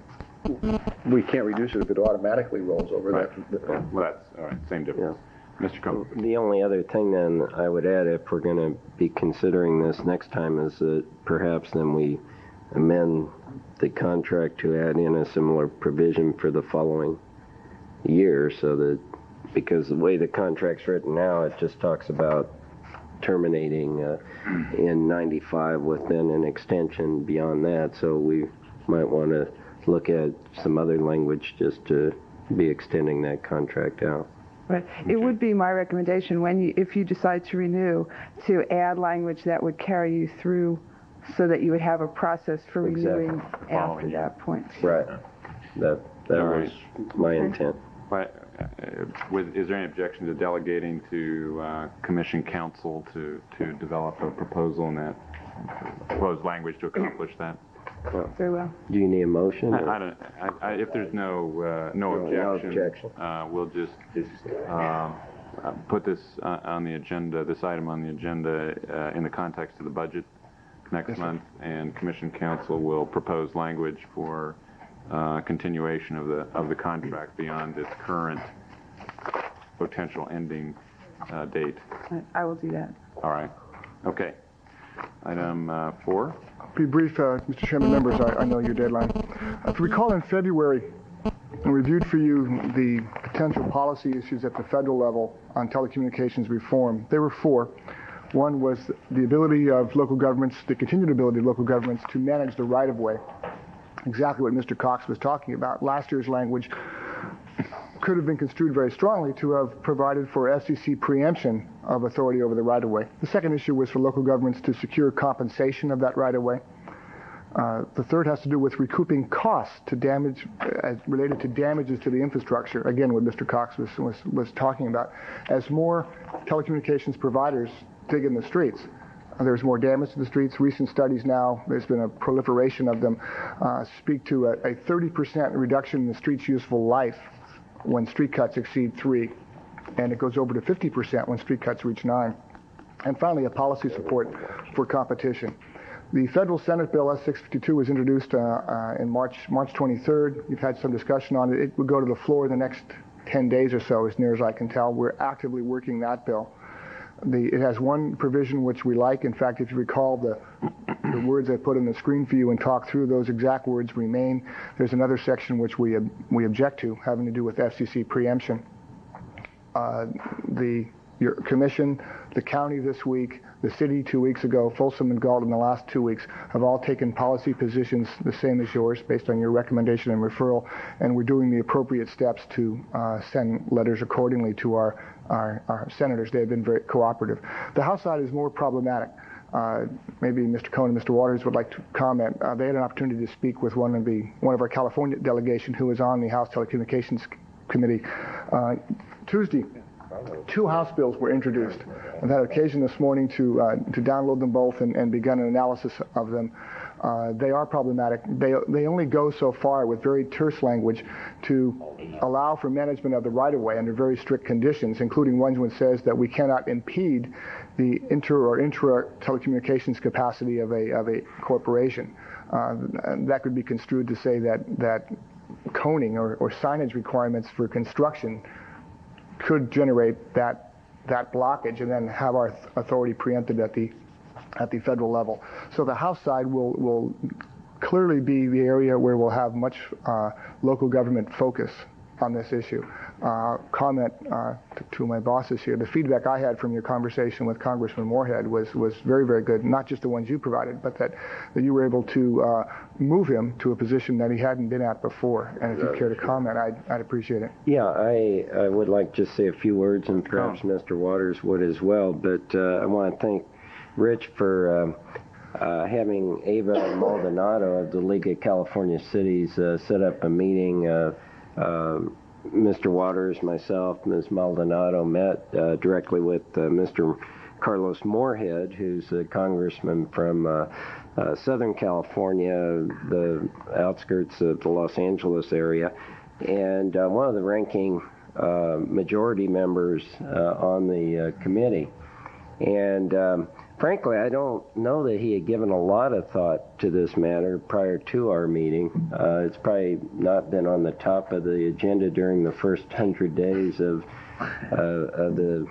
Speaker 3: We can't reduce it if it automatically rolls over.
Speaker 1: Right. Well, that's all right. Same difference. Yeah. Mr. Coe.
Speaker 22: The only other thing then I would add, if we're going to be considering this next time, is that perhaps then we amend the contract to add in a similar provision for the following year, so that, because the way the contract's written now, it just talks about terminating in 95 with then an extension beyond that. So we might want to look at some other language just to be extending that contract out.
Speaker 6: Right. It would be my recommendation if you decide to renew, to add language that would carry you through, so that you would have a process for renewing after that point.
Speaker 22: Right. That was my intent.
Speaker 1: But is there any objection to delegating to commission counsel to develop a proposal in that proposed language to accomplish that?
Speaker 6: Very well.
Speaker 22: Do you need a motion?
Speaker 1: If there's no objection, we'll just put this on the agenda, this item on the agenda in the context of the budget next month, and commission counsel will propose language for continuation of the contract beyond its current potential ending date.
Speaker 6: I will do that.
Speaker 1: All right. Okay. Item 4.
Speaker 7: I'll be brief, Mr. Chairman, members. I know your deadline. If you recall, in February, I reviewed for you the potential policy issues at the federal level on telecommunications reform. There were 4. One was the ability of local governments, the continued ability of local governments to manage the right-of-way. Exactly what Mr. Cox was talking about. Last year's language could have been construed very strongly to have provided for FCC preemption of authority over the right-of-way. The second issue was for local governments to secure compensation of that right-of-way. The third has to do with recouping costs to damage, related to damages to the infrastructure. Again, what Mr. Cox was talking about. As more telecommunications providers dig in the streets, there's more damage to the streets. Recent studies now, there's been a proliferation of them, speak to a 30% reduction in the street's useful life when street cuts exceed 3, and it goes over to 50% when street cuts reach 9. And finally, a policy support for competition. The federal Senate bill S-652 was introduced in March 23rd. We've had some discussion on it. It would go to the floor in the next 10 days or so, as near as I can tell. We're actively working that bill. It has one provision which we like. In fact, if you recall, the words I put on the screen for you and talk through, those exact words remain. There's another section which we object to, having to do with FCC preemption. The your commission, the county this week, the city 2 weeks ago, Folsom and Galt in the last 2 weeks have all taken policy positions the same as yours based on your recommendation and referral, and we're doing the appropriate steps to send letters accordingly to our senators. They have been very cooperative. The House side is more problematic. Maybe Mr. Cohn and Mr. Waters would like to comment. They had an opportunity to speak with one of our California delegation who was on the House Telecommunications Committee Tuesday. 2 House bills were introduced. I've had occasion this morning to download them both and begun an analysis of them. They are problematic. They only go so far with very terse language to allow for management of the right-of-way under very strict conditions, including ones which says that we cannot impede the inter or intra telecommunications capacity of a corporation. And that could be construed to say that coning or signage requirements for construction could generate that blockage and then have our authority preempted at the federal level. So the House side will clearly be the area where we'll have much local government focus on this issue. Comment to my bosses here. The feedback I had from your conversation with Congressman Moorhead was very, very good. Not just the ones you provided, but that you were able to move him to a position that he hadn't been at before. And if you care to comment, I'd appreciate it.
Speaker 22: Yeah, I would like to say a few words, and perhaps Mr. Waters would as well. But I want to thank Rich for having Ava Maldonado of the League of California Cities set up a meeting. Mr. Waters, myself, Ms. Maldonado met directly with Mr. Carlos Moorhead, who's a congressman from Southern California, the outskirts of the Los Angeles area, and one of the ranking majority members on the committee. And frankly, I don't know that he had given a lot of thought to this matter prior to our meeting. It's probably not been on the top of the agenda during the first 100 days of the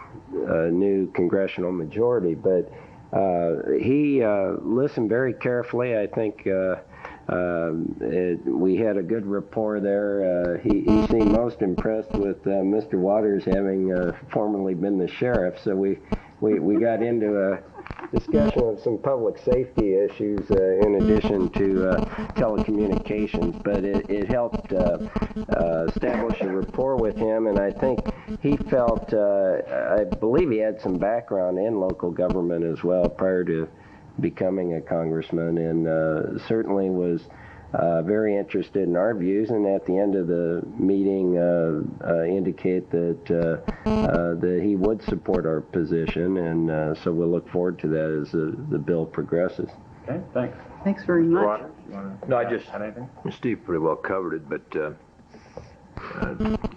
Speaker 22: new congressional majority, but he listened very carefully. I think we had a good rapport there. He seemed most impressed with Mr. Waters having formerly been the sheriff, so we got into a discussion of some public safety issues in addition to telecommunications, but it helped establish a rapport with him, and I think he felt, I believe he had some background in local government as well prior to becoming a congressman, and certainly was very interested in our views, and at the end of the meeting indicate that he would support our position, and so we'll look forward to that as the bill progresses.
Speaker 1: Okay, thanks.
Speaker 4: Thanks very much.
Speaker 5: No, I just, Steve pretty well covered it, but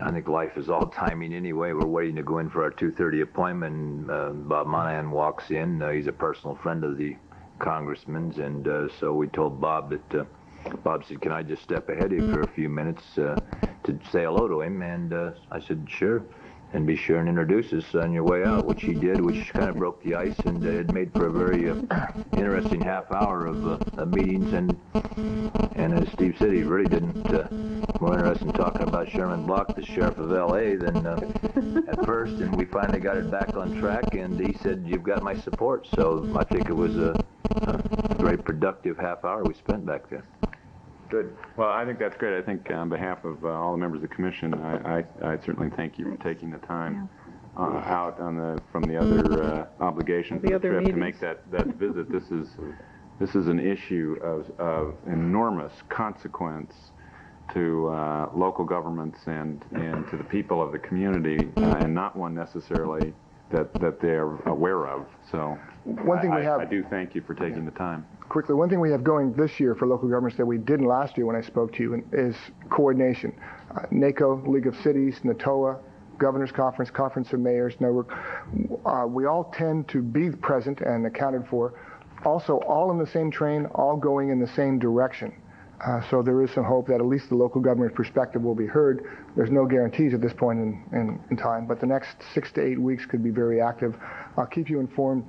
Speaker 5: I think life is all timing anyway. We're waiting to go in for our 2:30 appointment. Bob Monahan walks in. He's a personal friend of the congressman's, and so we told Bob that Bob said, "Can I just step ahead of you for a few minutes to say hello to him?" And I said, "Sure, and be sure and introduce us on your way out," which he did, which kind of broke the ice, and it made for a very interesting half hour of meetings. And as Steve said, he really didn't more interested in talking about Sherman Block, the sheriff of L.A., than at first. And we finally got it back on track, and he said, "You've got my support." So I think it was a very productive half hour we spent back there.
Speaker 1: Good. Well, I think that's great. I think on behalf of all the members of the commission, I certainly thank you for taking the time out from the other obligations of the trip meetings to make that visit. This is an issue of enormous consequence to local governments and to the people of the community, and not one necessarily that they're aware of. So
Speaker 7: one thing I
Speaker 1: do thank you for taking the time.
Speaker 7: Quickly, one thing we have going this year for local governments that we didn't last year when I spoke to you is coordination. NACO, League of Cities, NATOA, Governor's Conference, Conference of Mayors, NORC, we all tend to be present and accounted for. Also, all in the same train, all going in the same direction. So there is some hope that at least the local government perspective will be heard. There's no guarantees at this point in time, but the next 6 to 8 weeks could be very active. I'll keep you informed.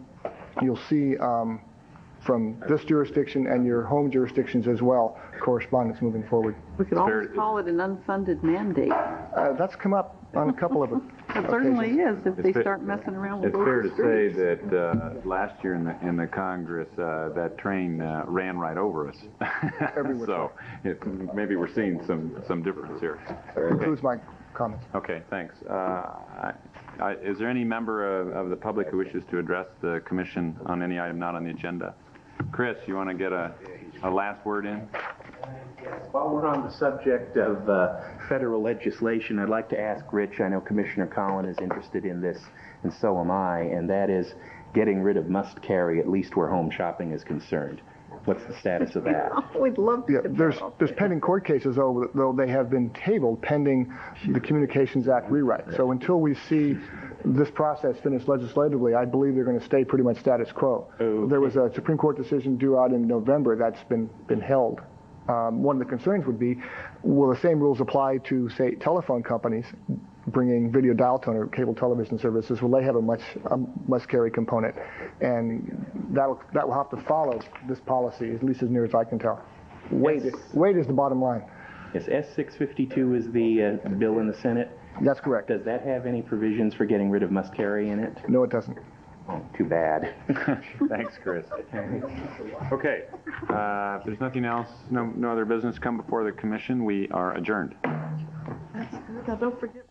Speaker 7: You'll see from this jurisdiction and your home jurisdictions as well, correspondence moving forward.
Speaker 4: We could always call it an unfunded mandate.
Speaker 7: That's come up on a couple of
Speaker 4: It certainly is if they start messing around with
Speaker 1: It's fair to
Speaker 4: those
Speaker 1: say
Speaker 4: streets.
Speaker 1: that last year in the Congress, that train ran right over us. So maybe we're seeing some difference here.
Speaker 7: That concludes my comments.
Speaker 1: Okay, thanks. Is there any member of the public who wishes to address the commission on any item not on the agenda? Chris, you want to get a last word in?
Speaker 11: While we're on the subject of federal legislation, I'd like to ask Rich, I know Commissioner Collin is interested in this, and so am I, and that is getting rid of must carry, at least where home shopping is concerned. What's the status of that?
Speaker 4: We'd love to.
Speaker 7: Yeah, there's pending court cases, though they have been tabled pending the Communications Act rewrite. So until we see this process finished legislatively, I believe they're going to stay pretty much status quo.
Speaker 11: Okay.
Speaker 7: There was a Supreme Court decision due out in November that's been held. One of the concerns would be, will the same rules apply to, say, telephone companies bringing video dial tone or cable television services? Will they have a must carry component? And that will have to follow this policy, at least as near as I can tell. Weight is the bottom line.
Speaker 11: Yes, S652 is the bill in the Senate.
Speaker 7: That's correct.
Speaker 11: Does that have any provisions for getting rid of must carry in it?
Speaker 7: No, it doesn't.
Speaker 11: Oh, too bad.
Speaker 1: Thanks, Chris. Okay, if there's nothing else, no other business come before the commission, we are adjourned.
Speaker 4: Now, don't forget.